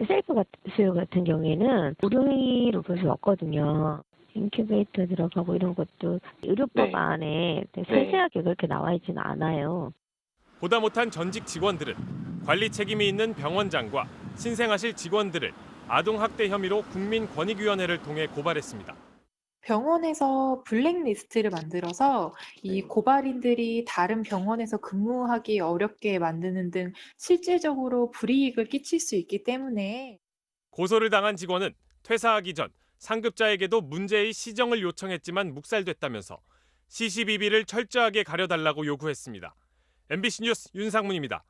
셀프 수유 같은 경우에는 무료로 볼 수 없거든요. 인큐베이터 들어가고 이런 것도 의료법 안에 세세하게 그렇게 나와 있지는 않아요. 보다 못한 전직 직원들은 관리 책임이 있는 병원장과 신생아실 직원들을 아동학대 혐의로 국민권익위원회를 통해 고발했습니다. 병원에서 블랙리스트를 만들어서 이 고발인들이 다른 병원에서 근무하기 어렵게 만드는 등 실질적으로 불이익을 끼칠 수 있기 때문에 고소를 당한 직원은 퇴사하기 전 상급자에게도 문제의 시정을 요청했지만 묵살됐다면서 CCBB를 철저하게 가려달라고 요구했습니다. MBC 뉴스 윤상문입니다.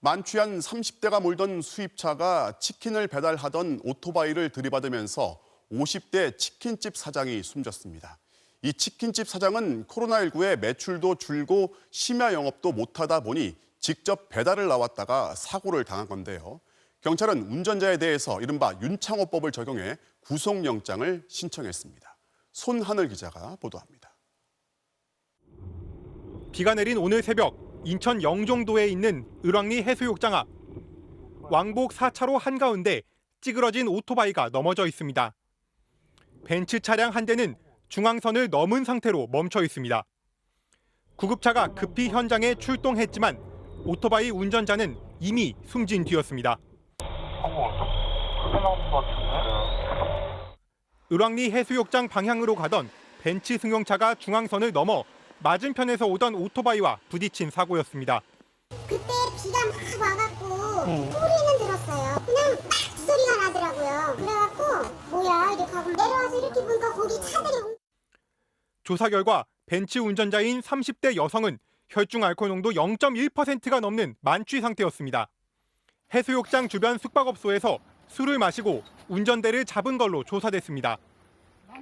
만취한 30대가 몰던 수입차가 치킨을 배달하던 오토바이를 들이받으면서 50대 치킨집 사장이 숨졌습니다. 이 치킨집 사장은 코로나19에 매출도 줄고 심야 영업도 못하다 보니 직접 배달을 나왔다가 사고를 당한 건데요. 경찰은 운전자에 대해서 이른바 윤창호법을 적용해 구속영장을 신청했습니다. 손하늘 기자가 보도합니다. 비가 내린 오늘 새벽 인천 영종도에 있는 을왕리 해수욕장 앞. 왕복 4차로 한가운데 찌그러진 오토바이가 넘어져 있습니다. 벤츠 차량 한 대는 중앙선을 넘은 상태로 멈춰 있습니다. 구급차가 급히 현장에 출동했지만 오토바이 운전자는 이미 숨진 뒤였습니다. 을왕리 해수욕장 방향으로 가던 벤츠 승용차가 중앙선을 넘어 맞은편에서 오던 오토바이와 부딪힌 사고였습니다. 그때 비가 막 와갖고 소리는 들었어요. 그냥 소리가 나더라고요. 그래갖고 뭐야 이렇게 하고 내려와서 이렇게 보니까 거기 차들이. 조사 결과 벤츠 운전자인 30대 여성은 혈중 알코올 농도 0.1%가 넘는 만취 상태였습니다. 해수욕장 주변 숙박업소에서 술을 마시고 운전대를 잡은 걸로 조사됐습니다.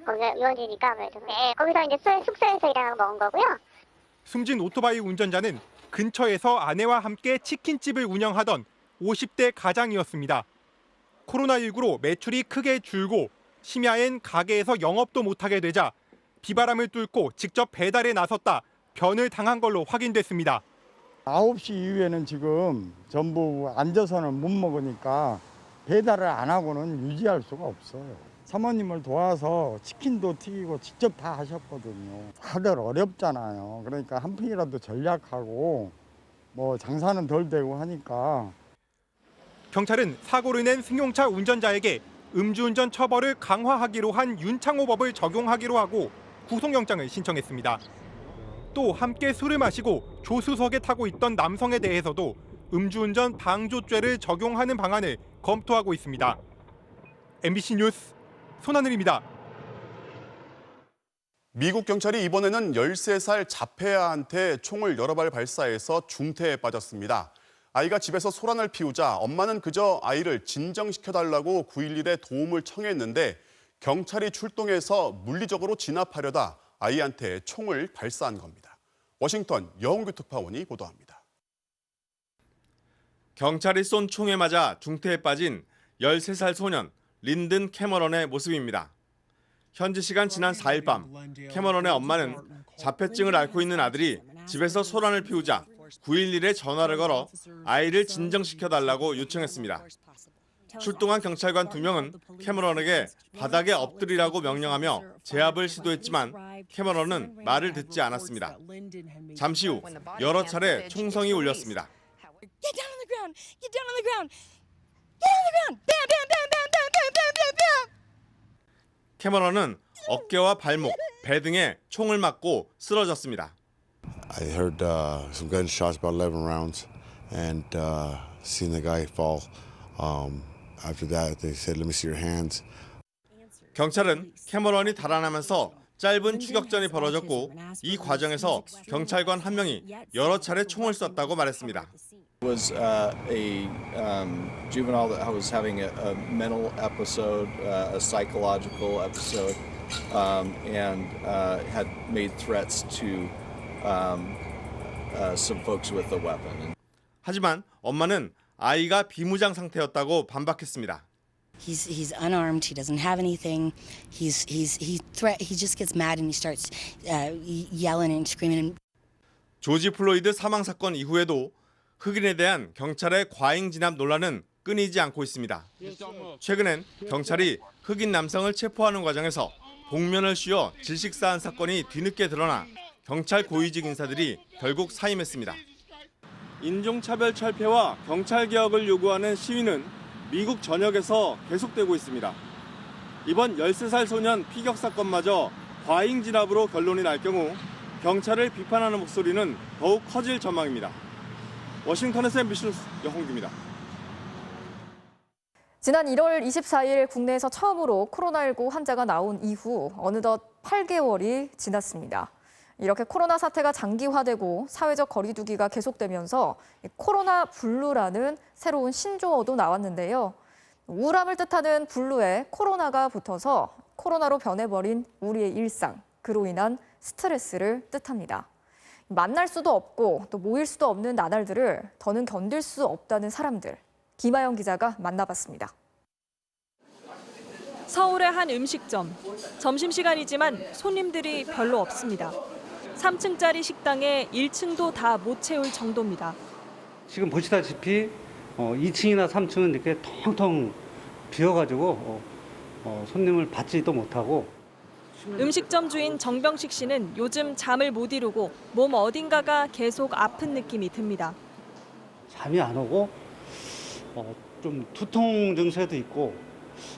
거기가 유원지니까 아무래도 거기서 이제 숙소에서 일하고 먹은 거고요. 숨진 오토바이 운전자는 근처에서 아내와 함께 치킨집을 운영하던 50대 가장이었습니다. 코로나19로 매출이 크게 줄고 심야엔 가게에서 영업도 못하게 되자 비바람을 뚫고 직접 배달에 나섰다 변을 당한 걸로 확인됐습니다. 9시 이후에는 지금 전부 앉아서는 못 먹으니까 배달을 안 하고는 유지할 수가 없어요. 사모님을 도와서 치킨도 튀기고 직접 다 하셨거든요. 다들 어렵잖아요. 그러니까 한 푼이라도 전략하고 뭐 장사는 덜 되고 하니까. 경찰은 사고를 낸 승용차 운전자에게 음주운전 처벌을 강화하기로 한 윤창호법을 적용하기로 하고 구속영장을 신청했습니다. 또 함께 술을 마시고 조수석에 타고 있던 남성에 대해서도 음주운전 방조죄를 적용하는 방안을 검토하고 있습니다. MBC 뉴스 손하늘입니다. 미국 경찰이 이번에는 13살 자폐아한테 총을 여러 발 발사해서 중태에 빠졌습니다. 아이가 집에서 소란을 피우자 엄마는 그저 아이를 진정시켜달라고 911에 도움을 청했는데 경찰이 출동해서 물리적으로 진압하려다 아이한테 총을 발사한 겁니다. 워싱턴 여홍규 특파원이 보도합니다. 경찰이 쏜 총에 맞아 중태에 빠진 13살 소년 린든 캐머런의 모습입니다. 현지 시간 지난 4일 밤 캐머런의 엄마는 자폐증을 앓고 있는 아들이 집에서 소란을 피우자 911에 전화를 걸어 아이를 진정시켜달라고 요청했습니다. 출동한 경찰관 2명은 캐머런에게 바닥에 엎드리라고 명령하며 제압을 시도했지만 캐머런은 말을 듣지 않았습니다. 잠시 후 여러 차례 총성이 울렸습니다. Get down on the ground! Get down on the ground! Get on the ground! Bam, bam, bam, bam, bam, bam, bam, bam, bam! 캐머런은 어깨와 발목, 배 등에 총을 맞고 쓰러졌습니다. I heard some gunshots, about 11 rounds, and seen the guy fall. After that, they said, "Let me see your hands." 경찰은 캐머런이 달아나면서 짧은 추격전이 벌어졌고 이 과정에서 경찰관 한 명이 여러 차례 총을 쐈다고 말했습니다. Was a juvenile that was having a mental episode, a psychological episode, and had made threats to some folks with a weapon. 하지만 엄마는 아이가 비무장 상태였다고 반박했습니다. He's unarmed. He doesn't have anything. He just gets mad and he starts yelling and screaming. 조지 플로이드 사망 사건 이후에도 흑인에 대한 경찰의 과잉 진압 논란은 끊이지 않고 있습니다. 최근엔 경찰이 흑인 남성을 체포하는 과정에서 복면을 씌워 질식사한 사건이 뒤늦게 드러나 경찰 고위직 인사들이 결국 사임했습니다. 인종차별 철폐와 경찰 개혁을 요구하는 시위는 미국 전역에서 계속되고 있습니다. 이번 13살 소년 피격 사건마저 과잉 진압으로 결론이 날 경우 경찰을 비판하는 목소리는 더욱 커질 전망입니다. 워싱턴에서 MBC 뉴스 여홍규입니다. 지난 1월 24일 국내에서 처음으로 코로나19 환자가 나온 이후 어느덧 8개월이 지났습니다. 이렇게 코로나 사태가 장기화되고 사회적 거리두기가 계속되면서 코로나 블루라는 새로운 신조어도 나왔는데요. 우울함을 뜻하는 블루에 코로나가 붙어서 코로나로 변해버린 우리의 일상, 그로 인한 스트레스를 뜻합니다. 만날 수도 없고 또 모일 수도 없는 나날들을 더는 견딜 수 없다는 사람들. 김아영 기자가 만나봤습니다. 서울의 한 음식점. 점심시간이지만 손님들이 별로 없습니다. 3층짜리 식당에 1층도 다 못 채울 정도입니다. 지금 보시다시피 2층이나 3층은 이렇게 텅텅 비어가지고 손님을 받지도 못하고. 음식점 주인 정병식 씨는 요즘 잠을 못 이루고 몸 어딘가가 계속 아픈 느낌이 듭니다. 잠이 안 오고 좀 두통 증세도 있고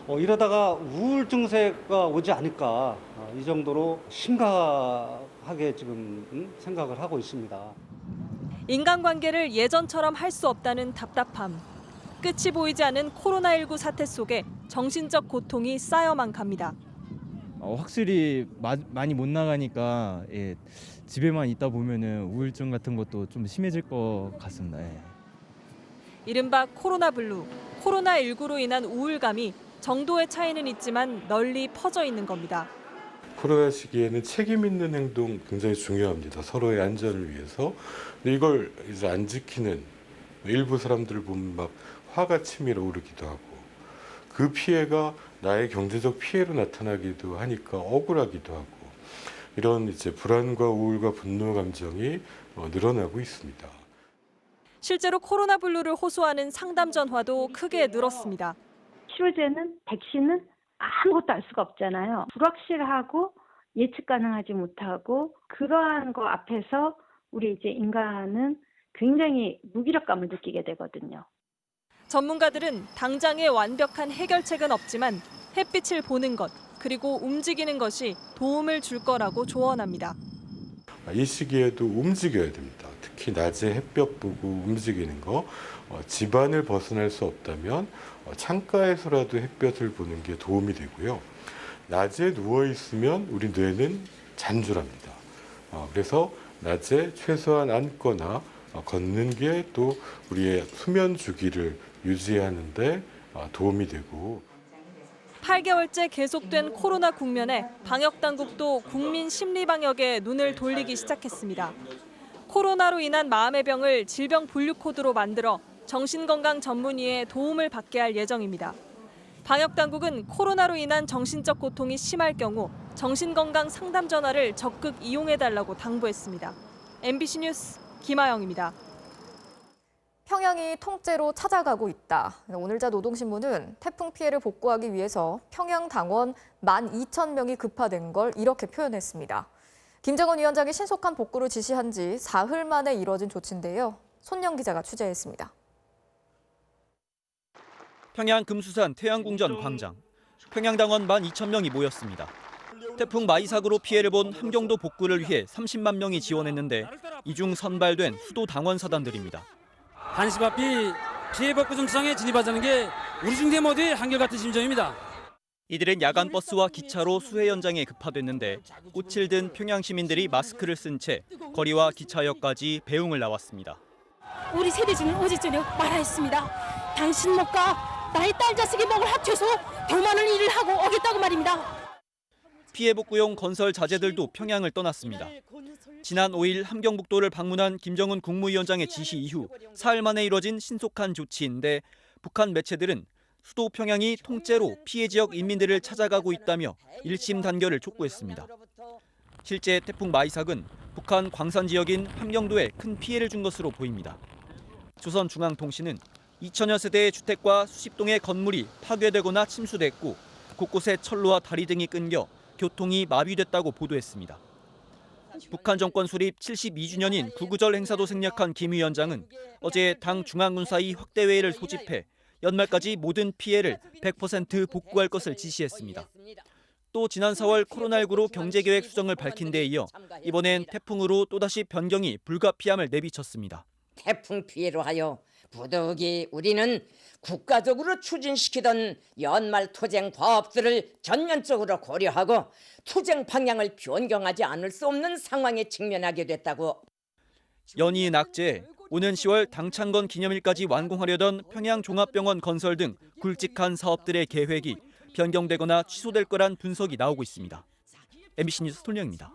이러다가 우울 증세가 오지 않을까 이 정도로 심각하게 지금 생각을 하고 있습니다. 인간관계를 예전처럼 할 수 없다는 답답함. 끝이 보이지 않은 코로나19 사태 속에 정신적 고통이 쌓여만 갑니다. 확실히 많이 못 나가니까 집에만 있다 보면은 우울증 같은 것도 좀 심해질 것 같습니다. 이른바 코로나 블루, 코로나19로 인한 우울감이 정도의 차이는 있지만 널리 퍼져 있는 겁니다. 코로나 시기에는 책임 있는 행동 굉장히 중요합니다. 서로의 안전을 위해서. 근데 이걸 이제 안 지키는 일부 사람들을 보면 막 화가 치밀어 오르기도 하고 그 피해가 나의 경제적 피해로 나타나기도 하니까 억울하기도 하고 이런 이제 불안과 우울과 분노 감정이 늘어나고 있습니다. 실제로 코로나 블루를 호소하는 상담 전화도 크게 늘었습니다. 치료제는 백신은 아무것도 알 수가 없잖아요. 불확실하고 예측 가능하지 못하고 그러한 거 앞에서 우리 이제 인간은 굉장히 무기력감을 느끼게 되거든요. 전문가들은 당장의 완벽한 해결책은 없지만 햇빛을 보는 것 그리고 움직이는 것이 도움을 줄 거라고 조언합니다. 이 시기에도 움직여야 됩니다. 특히 낮에 햇볕 보고 움직이는 거. 집안을 벗어날 수 없다면 창가에서라도 햇볕을 보는 게 도움이 되고요. 낮에 누워 있으면 우리 뇌는 잔줄합니다. 그래서 낮에 최소한 앉거나 걷는 게 또 우리의 수면 주기를 유지하는 데 도움이 되고 8개월째 계속된 코로나 국면에 방역당국도 국민 심리방역에 눈을 돌리기 시작했습니다. 코로나로 인한 마음의 병을 질병 분류 코드로 만들어 정신건강 전문의의 도움을 받게 할 예정입니다. 방역당국은 코로나로 인한 정신적 고통이 심할 경우 정신건강 상담 전화를 적극 이용해달라고 당부했습니다. MBC 뉴스 김아영입니다. 평양이 통째로 찾아가고 있다. 오늘자 노동신문은 태풍 피해를 복구하기 위해서 평양 당원 12,000명이 급파된 걸 이렇게 표현했습니다. 김정은 위원장이 신속한 복구를 지시한 지 사흘 만에 이뤄진 조치인데요. 손영 기자가 취재했습니다. 평양 금수산 태양궁전 광장. 평양당원 12,000명이 모였습니다. 태풍 마이삭으로 피해를 본 함경도 복구를 위해 30만 명이 지원했는데 이 중 선발된 수도 당원 사단들입니다. 한시바삐 피해 복구 정상에 진입하자는 게 우리 중대 모두의 한결같은 심정입니다. 이들은 야간 버스와 기차로 수해 현장에 급파됐는데 꽃을 든 평양 시민들이 마스크를 쓴 채 거리와 기차역까지 배웅을 나왔습니다. 우리 세대주는 어제 저녁 말하였습니다. 당신 목과 나의 딸 자식의 목을 합쳐서 더 많은 일을 하고 오겠다고 말입니다. 피해 복구용 건설 자재들도 평양을 떠났습니다. 지난 5일 함경북도를 방문한 김정은 국무위원장의 지시 이후 사흘 만에 이뤄진 신속한 조치인데 북한 매체들은 수도 평양이 통째로 피해 지역 인민들을 찾아가고 있다며 일심 단결을 촉구했습니다. 실제 태풍 마이삭은 북한 광산 지역인 함경도에 큰 피해를 준 것으로 보입니다. 조선중앙통신은 2천여 세대의 주택과 수십 동의 건물이 파괴되거나 침수됐고 곳곳에 철로와 다리 등이 끊겨 교통이 마비됐다고 보도했습니다. 북한 정권 수립 72주년인 구구절 행사도 생략한 김 위원장은 어제 당 중앙군사위 확대회의를 소집해 연말까지 모든 피해를 100% 복구할 것을 지시했습니다. 또 지난 4월 코로나19로 경제계획 수정을 밝힌 데 이어 이번엔 태풍으로 또다시 변경이 불가피함을 내비쳤습니다. 태풍 피해로 하여 부득이 우리는 국가적으로 추진시키던 연말 투쟁 과업들을 전면적으로 고려하고 투쟁 방향을 변경하지 않을 수 없는 상황에 직면하게 됐다고. 연이은 악재에 오는 10월 당창건 기념일까지 완공하려던 평양 종합병원 건설 등 굵직한 사업들의 계획이 변경되거나 취소될 거란 분석이 나오고 있습니다. MBC 뉴스 손영입니다.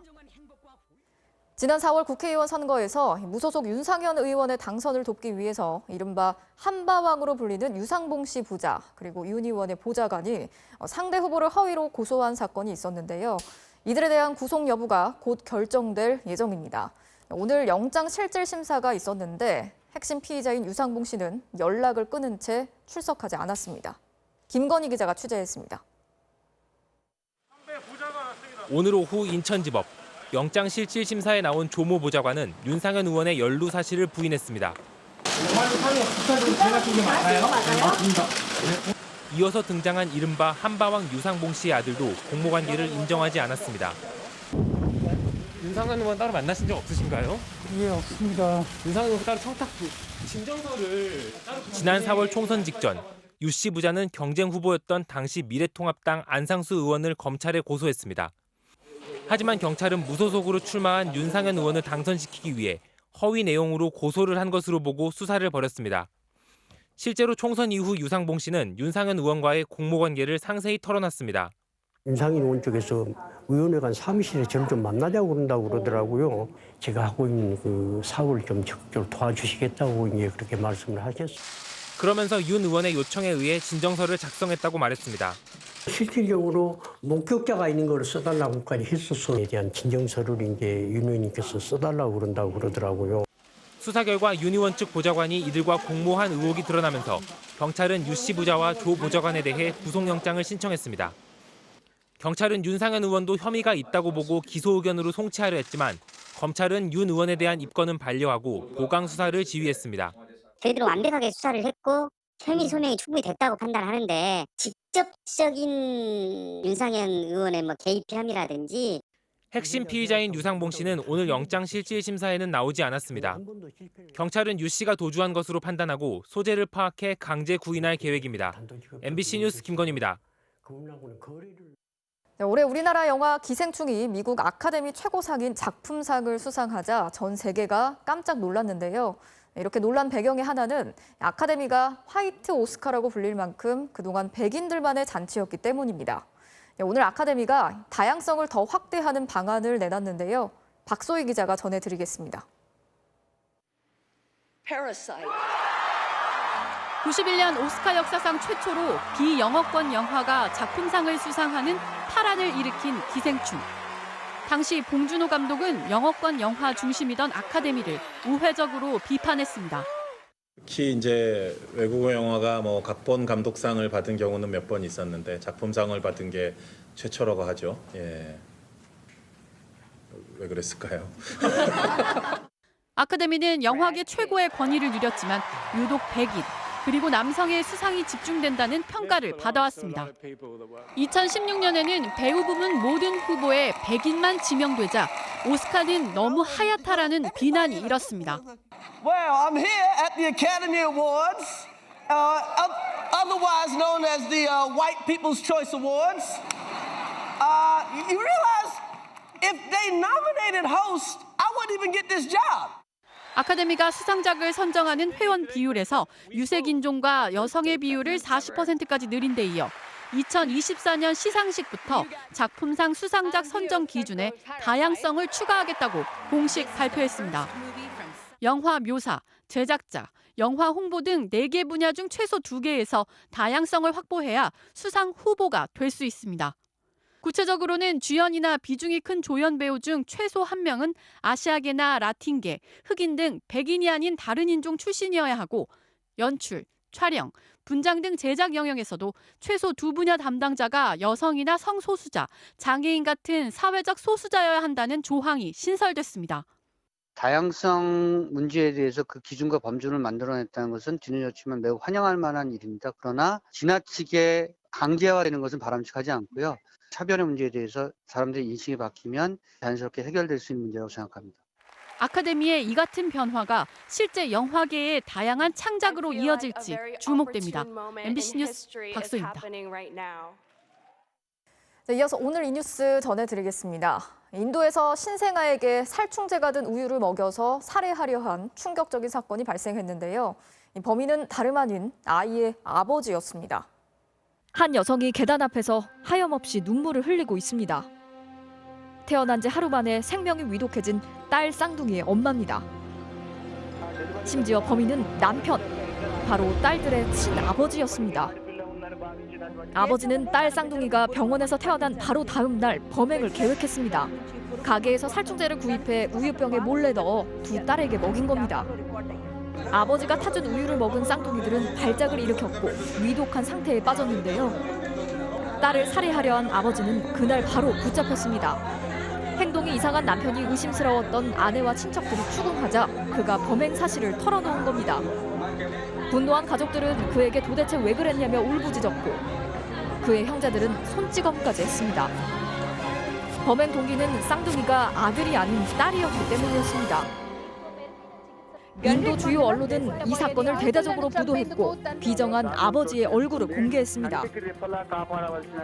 지난 4월 국회의원 선거에서 무소속 윤상현 의원의 당선을 돕기 위해서 이른바 한바왕으로 불리는 유상봉 씨 부자 그리고 윤 의원의 보좌관이 상대 후보를 허위로 고소한 사건이 있었는데요. 이들에 대한 구속 여부가 곧 결정될 예정입니다. 오늘 영장 실질 심사가 있었는데 핵심 피의자인 유상봉 씨는 연락을 끊은 채 출석하지 않았습니다. 김건희 기자가 취재했습니다. 오늘 오후 인천지법 영장 실질 심사에 나온 조모 보좌관은 윤상현 의원의 연루 사실을 부인했습니다. 이어서 등장한 이른바 한바왕 유상봉 씨의 아들도 공모관계를 인정하지 않았습니다. 윤상현 의원 따로 만나신 적 없으신가요? 예, 없습니다. 윤상현 의원 따로 청탁 진정서를 지난 4월 총선 직전 유 씨 부자는 경쟁 후보였던 당시 미래통합당 안상수 의원을 검찰에 고소했습니다. 하지만 경찰은 무소속으로 출마한 윤상현 의원을 당선시키기 위해 허위 내용으로 고소를 한 것으로 보고 수사를 벌였습니다. 실제로 총선 이후 유상봉 씨는 윤상현 의원과의 공모관계를 상세히 털어놨습니다. 윤상현 의원 쪽에서 의원회관 사무실에 저를 좀 만나자고 그런다고 그러더라고요. 제가 하고 있는 그 사업을 좀 적극적으로 도와주시겠다고 이제 그렇게 말씀을 하셨어요. 그러면서 윤 의원의 요청에 의해 진정서를 작성했다고 말했습니다. 실질적으로 목격자가 있는 걸 써달라고까지 했었어에 대한 진정서를 이제 윤 의원님께서 써달라고 그런다고 그러더라고요. 수사 결과 윤 의원 측 보좌관이 이들과 공모한 의혹이 드러나면서 경찰은 유 씨 부자와 조 보좌관에 대해 구속영장을 신청했습니다. 경찰은 윤상현 의원도 혐의가 있다고 보고 기소 의견으로 송치하려 했지만 검찰은 윤 의원에 대한 입건은 반려하고 보강 수사를 지휘했습니다. 저희들은 완벽하게 수사를 했고 혐의 소명이 충분히 됐다고 판단하는데 직접적인 윤상현 의원의 개입 혐의라든지 핵심 피의자인 유상봉 씨는 오늘 영장 실질 심사에는 나오지 않았습니다. 경찰은 유 씨가 도주한 것으로 판단하고 소재를 파악해 강제 구인할 계획입니다. MBC 뉴스 김건희입니다. 올해 우리나라 영화 기생충이 미국 아카데미 최고상인 작품상을 수상하자 전 세계가 깜짝 놀랐는데요. 이렇게 놀란 배경의 하나는 아카데미가 화이트 오스카라고 불릴 만큼 그동안 백인들만의 잔치였기 때문입니다. 오늘 아카데미가 다양성을 더 확대하는 방안을 내놨는데요. 박소희 기자가 전해드리겠습니다. 91년 오스카 역사상 최초로 비영어권 영화가 작품상을 수상하는 파란을 일으킨 기생충. 당시 봉준호 감독은 영어권 영화 중심이던 아카데미를 우회적으로 비판했습니다. 특히 이제 외국어 영화가 각본 감독상을 받은 경우는 몇 번 있었는데 작품상을 받은 게 최초라고 하죠. 예. 왜 그랬을까요? 아카데미는 영화계 최고의 권위를 누렸지만 유독 백인 그리고 남성의 수상이 집중된다는 평가를 받아왔습니다. 2016년에는 배우 부문 모든 후보에 백인만 지명되자 오스카는 너무 하얗다라는 비난이 일었습니다. Well, I'm here at the Academy Awards, otherwise known as the White People's Choice Awards. You realize if they nominated host, I wouldn't even get this job. 아카데미가 수상작을 선정하는 회원 비율에서 유색 인종과 여성의 비율을 40%까지 늘린 데 이어 2024년 시상식부터 작품상 수상작 선정 기준에 다양성을 추가하겠다고 공식 발표했습니다. 영화 묘사, 제작자, 영화 홍보 등 4개 분야 중 최소 2개에서 다양성을 확보해야 수상 후보가 될 수 있습니다. 구체적으로는 주연이나 비중이 큰 조연 배우 중 최소 1명은 아시아계나 라틴계, 흑인 등 백인이 아닌 다른 인종 출신이어야 하고 연출, 촬영, 분장 등 제작 영역에서도 최소 2분야 담당자가 여성이나 성소수자, 장애인 같은 사회적 소수자여야 한다는 조항이 신설됐습니다. 다양성 문제에 대해서 그 기준과 범주를 만들어냈다는 것은 뒤늦었지만 매우 환영할 만한 일입니다. 그러나 지나치게 강제화되는 것은 바람직하지 않고요. 차별의 문제에 대해서 사람들의 인식이 바뀌면 자연스럽게 해결될 수 있는 문제라고 생각합니다. 아카데미의 이 같은 변화가 실제 영화계의 다양한 창작으로 이어질지 주목됩니다. MBC 뉴스 박소희입니다. 네, 이어서 오늘 이 뉴스 전해드리겠습니다. 인도에서 신생아에게 살충제가 든 우유를 먹여서 살해하려 한 충격적인 사건이 발생했는데요. 이 범인은 다름 아닌 아이의 아버지였습니다. 한 여성이 계단 앞에서 하염없이 눈물을 흘리고 있습니다. 태어난 지 하루 만에 생명이 위독해진 딸 쌍둥이의 엄마입니다. 심지어 범인은 남편, 바로 딸들의 친아버지였습니다. 아버지는 딸 쌍둥이가 병원에서 태어난 바로 다음 날 범행을 계획했습니다. 가게에서 살충제를 구입해 우유병에 몰래 넣어 두 딸에게 먹인 겁니다. 아버지가 타준 우유를 먹은 쌍둥이들은 발작을 일으켰고 위독한 상태에 빠졌는데요. 딸을 살해하려 한 아버지는 그날 바로 붙잡혔습니다. 행동이 이상한 남편이 의심스러웠던 아내와 친척들이 추궁하자 그가 범행 사실을 털어놓은 겁니다. 분노한 가족들은 그에게 도대체 왜 그랬냐며 울부짖었고 그의 형제들은 손찌검까지 했습니다. 범행 동기는 쌍둥이가 아들이 아닌 딸이었기 때문이었습니다. 인도 주요 언론은 이 사건을 대대적으로 보도했고 비정한 아버지의 얼굴을 공개했습니다.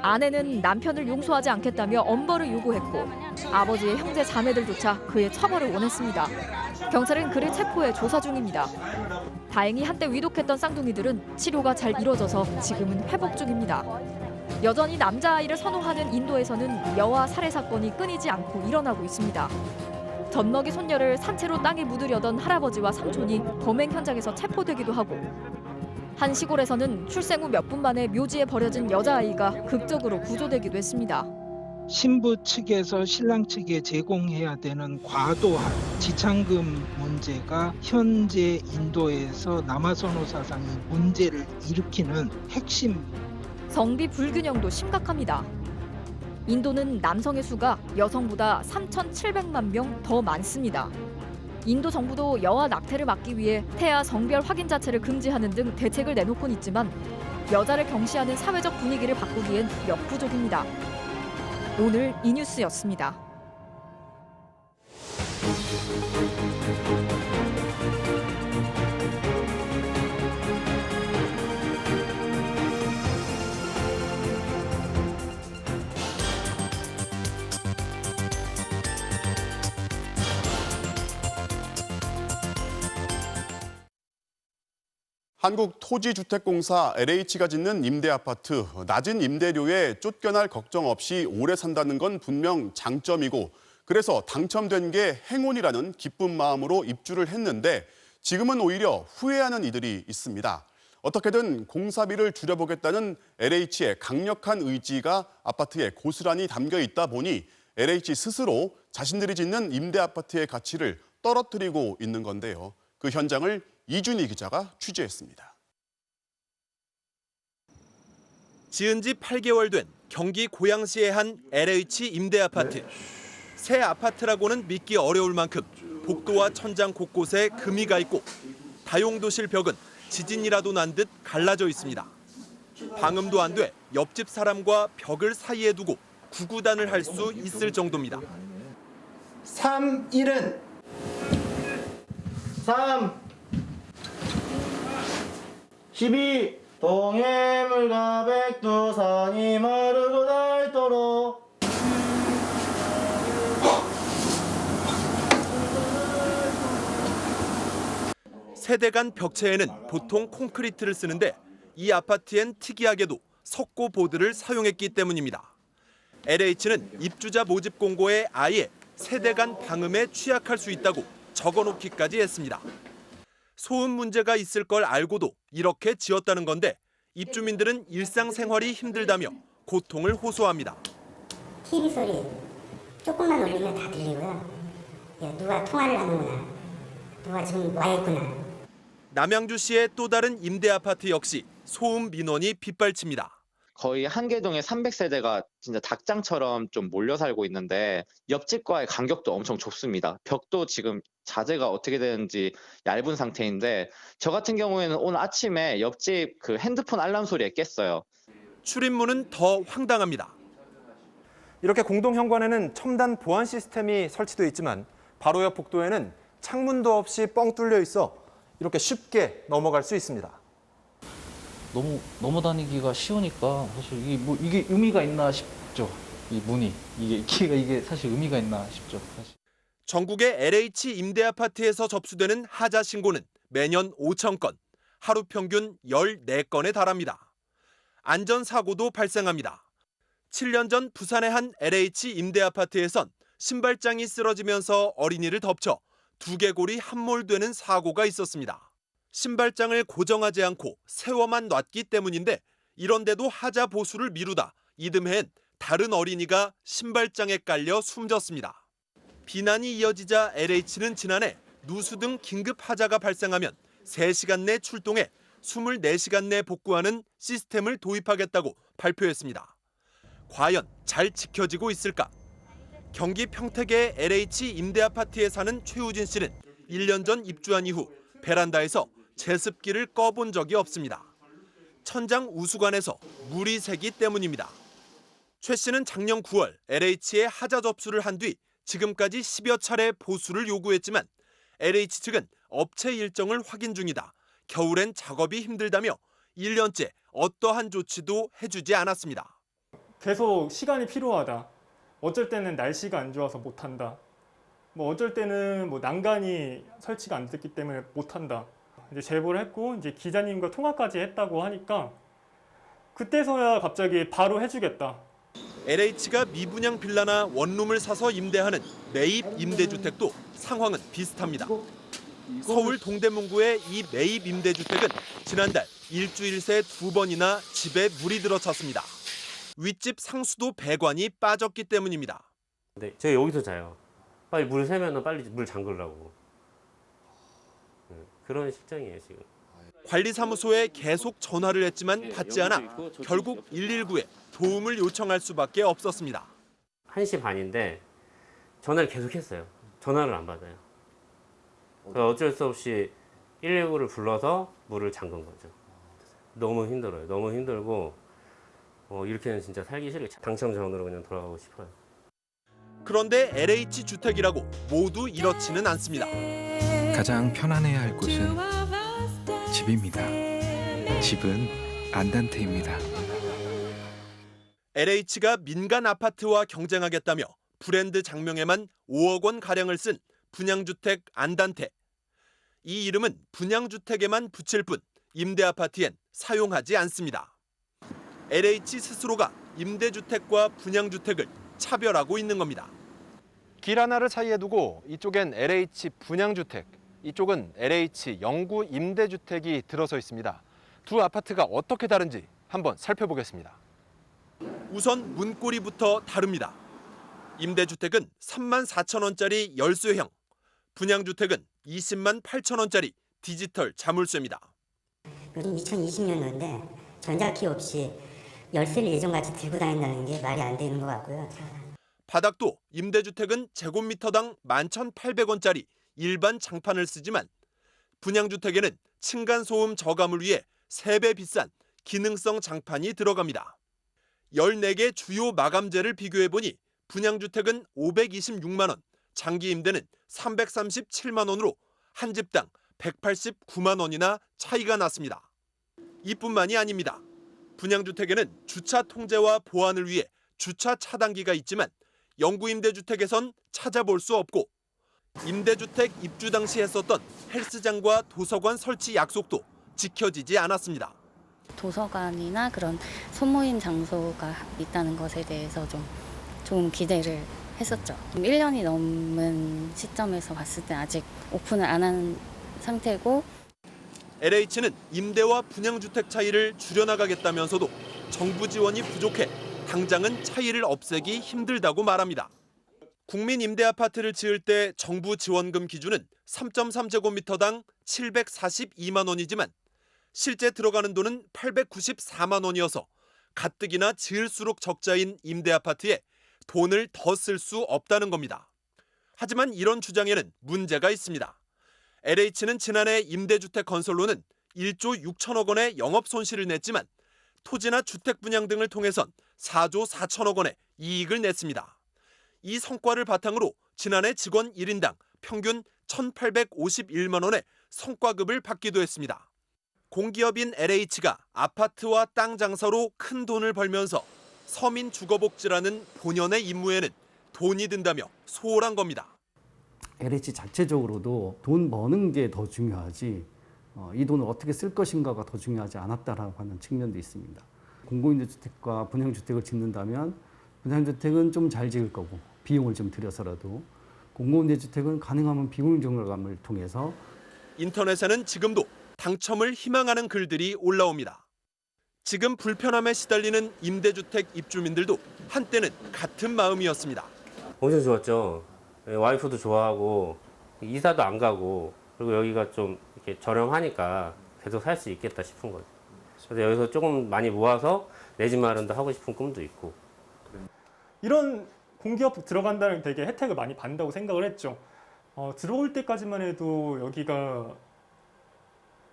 아내는 남편을 용서하지 않겠다며 엄벌을 요구했고 아버지의 형제 자매들조차 그의 처벌을 원했습니다. 경찰은 그를 체포해 조사 중입니다. 다행히 한때 위독했던 쌍둥이들은 치료가 잘 이뤄져서 지금은 회복 중입니다. 여전히 남자아이를 선호하는 인도에서는 여아 살해 사건이 끊이지 않고 일어나고 있습니다. 젖먹이 손녀를 산채로 땅에 묻으려던 할아버지와 삼촌이 범행 현장에서 체포되기도 하고 한 시골에서는 출생 후 몇 분 만에 묘지에 버려진 여자아이가 극적으로 구조되기도 했습니다. 신부 측에서 신랑 측에 제공해야 되는 과도한 지참금 문제가 현재 인도에서 남아선호 사상이 문제를 일으키는 핵심. 성비 불균형도 심각합니다. 인도는 남성의 수가 여성보다 3,700만 명 더 많습니다. 인도 정부도 여아 낙태를 막기 위해 태아 성별 확인 자체를 금지하는 등 대책을 내놓곤 있지만 여자를 경시하는 사회적 분위기를 바꾸기엔 역부족입니다. 오늘 이 뉴스였습니다. 한국토지주택공사 LH가 짓는 임대아파트, 낮은 임대료에 쫓겨날 걱정 없이 오래 산다는 건 분명 장점이고 그래서 당첨된 게 행운이라는 기쁜 마음으로 입주를 했는데 지금은 오히려 후회하는 이들이 있습니다. 어떻게든 공사비를 줄여보겠다는 LH의 강력한 의지가 아파트에 고스란히 담겨 있다 보니 LH 스스로 자신들이 짓는 임대아파트의 가치를 떨어뜨리고 있는 건데요. 그 현장을 이준희 기자가 취재했습니다. 지은 지 8개월 된 경기 고양시의 한 LH 임대아파트. 새 아파트라고는 믿기 어려울 만큼 복도와 천장 곳곳에 금이 가 있고 다용도실 벽은 지진이라도 난 듯 갈라져 있습니다. 방음도 안 돼 옆집 사람과 벽을 사이에 두고 구구단을 할 수 있을 정도입니다. 3, 1은 3 12 동해물과 백두산이 마르고 닳도록 세대 간 벽체에는 보통 콘크리트를 쓰는데 이 아파트엔 특이하게도 석고보드를 사용했기 때문입니다. LH는 입주자 모집 공고에 아예 세대 간 방음에 취약할 수 있다고 적어놓기까지 했습니다. 소음 문제가 있을 걸 알고도 이렇게 지었다는 건데 입주민들은 일상생활이 힘들다며 고통을 호소합니다. TV 소리 조금만 올리면 다 들리고요. 누가 통화를 하는구나. 누가 지금 와 있구나. 남양주시의 또 다른 임대 아파트 역시 소음 민원이 빗발칩니다. 거의 한 개동에 300세대가 진짜 닭장처럼 좀 몰려 살고 있는데 옆집과의 간격도 엄청 좁습니다. 벽도 지금 자재가 어떻게 되는지 얇은 상태인데 저 같은 경우에는 오늘 아침에 옆집 그 핸드폰 알람 소리에 깼어요. 출입문은 더 황당합니다. 이렇게 공동 현관에는 첨단 보안 시스템이 설치되어 있지만 바로 옆 복도에는 창문도 없이 뻥 뚫려 있어 이렇게 쉽게 넘어갈 수 있습니다. 넘어다니기가 쉬우니까 사실 이게 의미가 있나 싶죠. 이 문이 이게 사실 의미가 있나 싶죠. 사실. 전국의 LH 임대 아파트에서 접수되는 하자 신고는 매년 5,000건, 하루 평균 14건에 달합니다. 안전사고도 발생합니다. 7년 전 부산의 한 LH 임대 아파트에선 신발장이 쓰러지면서 어린이를 덮쳐 두개골이 함몰되는 사고가 있었습니다. 신발장을 고정하지 않고 세워만 놨기 때문인데 이런데도 하자 보수를 미루다 이듬해엔 다른 어린이가 신발장에 깔려 숨졌습니다. 비난이 이어지자 LH는 지난해 누수 등 긴급 하자가 발생하면 3시간 내 출동해 24시간 내 복구하는 시스템을 도입하겠다고 발표했습니다. 과연 잘 지켜지고 있을까? 경기 평택의 LH 임대 아파트에 사는 최우진 씨는 1년 전 입주한 이후 베란다에서 제습기를 꺼본 적이 없습니다. 천장 우수관에서 물이 새기 때문입니다. 최 씨는 작년 9월 LH에 하자 접수를 한 뒤 지금까지 10여 차례 보수를 요구했지만 LH 측은 업체 일정을 확인 중이다. 겨울엔 작업이 힘들다며 1년째 어떠한 조치도 해주지 않았습니다. 계속 시간이 필요하다. 어쩔 때는 날씨가 안 좋아서 못한다. 어쩔 때는 난간이 설치가 안 됐기 때문에 못한다. 이제 제보를 했고 이제 기자님과 통화까지 했다고 하니까 그때서야 갑자기 바로 해주겠다. LH가 미분양 빌라나 원룸을 사서 임대하는 매입 임대주택도 상황은 비슷합니다. 서울 동대문구의 이 매입 임대주택은 지난달 일주일 새 2번이나 집에 물이 들어찼습니다. 윗집 상수도 배관이 빠졌기 때문입니다. 네, 제가 여기서 자요. 빨리 물 새면 빨리 물 잠그려고. 그런 실정이에요 지금. 관리사무소에 계속 전화를 했지만 받지 않아 결국 119에 도움을 요청할 수밖에 없었습니다. 1시 반인데 전화를 계속했어요. 전화를 안 받아요. 어쩔 수 없이 119를 불러서 물을 잠근 거죠. 너무 힘들어요. 너무 힘들고 이렇게는 진짜 살기 싫어요. 당첨자원으로 그냥 돌아가고 싶어요. 그런데 LH 주택이라고 모두 이렇지는 않습니다. 가장 편안해야 할 곳은 집입니다. 집은 안단테입니다. LH가 민간 아파트와 경쟁하겠다며 브랜드 장명에만 5억 원 가량을 쓴 분양주택 안단테. 이 이름은 분양주택에만 붙일 뿐 임대아파트엔 사용하지 않습니다. LH 스스로가 임대주택과 분양주택을 차별하고 있는 겁니다. 길 하나를 사이에 두고 이쪽엔 LH 분양주택, 이쪽은 LH 영구 임대주택이 들어서 있습니다. 두 아파트가 어떻게 다른지 한번 살펴보겠습니다. 우선 문고리부터 다릅니다. 임대주택은 3만 4천 원짜리 열쇠형, 분양주택은 20만 8천 원짜리 디지털 자물쇠입니다. 요즘 2020년도인데 전자키 없이 열쇠를 예전같이 들고 다닌다는 게 말이 안 되는 것 같고요. 바닥도 임대주택은 제곱미터당 11,800원짜리 일반 장판을 쓰지만 분양주택에는 층간소음 저감을 위해 3배 비싼 기능성 장판이 들어갑니다. 14개 주요 마감재를 비교해보니 분양주택은 526만 원, 장기임대는 337만 원으로 한 집당 189만 원이나 차이가 났습니다. 이뿐만이 아닙니다. 분양주택에는 주차 통제와 보안을 위해 주차 차단기가 있지만 영구임대주택에선 찾아볼 수 없고 임대주택 입주 당시 했었던 헬스장과 도서관 설치 약속도 지켜지지 않았습니다. 도서관이나 그런 소모임 장소가 있다는 것에 대해서 좀 기대를 했었죠. 1년이 넘은 시점에서 봤을 때 아직 오픈을 안 한 상태고 LH는 임대와 분양주택 차이를 줄여나가겠다면서도 정부 지원이 부족해 당장은 차이를 없애기 힘들다고 말합니다. 국민 임대 아파트를 지을 때 정부 지원금 기준은 3.3제곱미터당 742만 원이지만 실제 들어가는 돈은 894만 원이어서 가뜩이나 지을수록 적자인 임대 아파트에 돈을 더 쓸 수 없다는 겁니다. 하지만 이런 주장에는 문제가 있습니다. LH는 지난해 임대주택 건설로는 1조 6천억 원의 영업 손실을 냈지만 토지나 주택 분양 등을 통해선 4조 4천억 원의 이익을 냈습니다. 이 성과를 바탕으로 지난해 직원 1인당 평균 1,851만 원의 성과급을 받기도 했습니다. 공기업인 LH가 아파트와 땅 장사로 큰 돈을 벌면서 서민 주거복지라는 본연의 임무에는 돈이 든다며 소홀한 겁니다. LH 자체적으로도 돈 버는 게 더 중요하지 이 돈을 어떻게 쓸 것인가가 더 중요하지 않았다라고 하는 측면도 있습니다. 공공임대주택과 분양주택을 짓는다면 분양주택은 좀 잘 지을 거고 비용을 좀 들여서라도 공공임대주택은 가능하면 비공정감을 통해서 인터넷에는 지금도 당첨을 희망하는 글들이 올라옵니다. 지금 불편함에 시달리는 임대주택 입주민들도 한때는 같은 마음이었습니다. 엄청 좋았죠. 와이프도 좋아하고 이사도 안 가고 그리고 여기가 좀 이렇게 저렴하니까 계속 살 수 있겠다 싶은 거죠. 그래서 여기서 조금 많이 모아서 내 집 마련도 하고 싶은 꿈도 있고. 이런 공기업 들어간다는 되게 혜택을 많이 받는다고 생각을 했죠. 들어올 때까지만 해도 여기가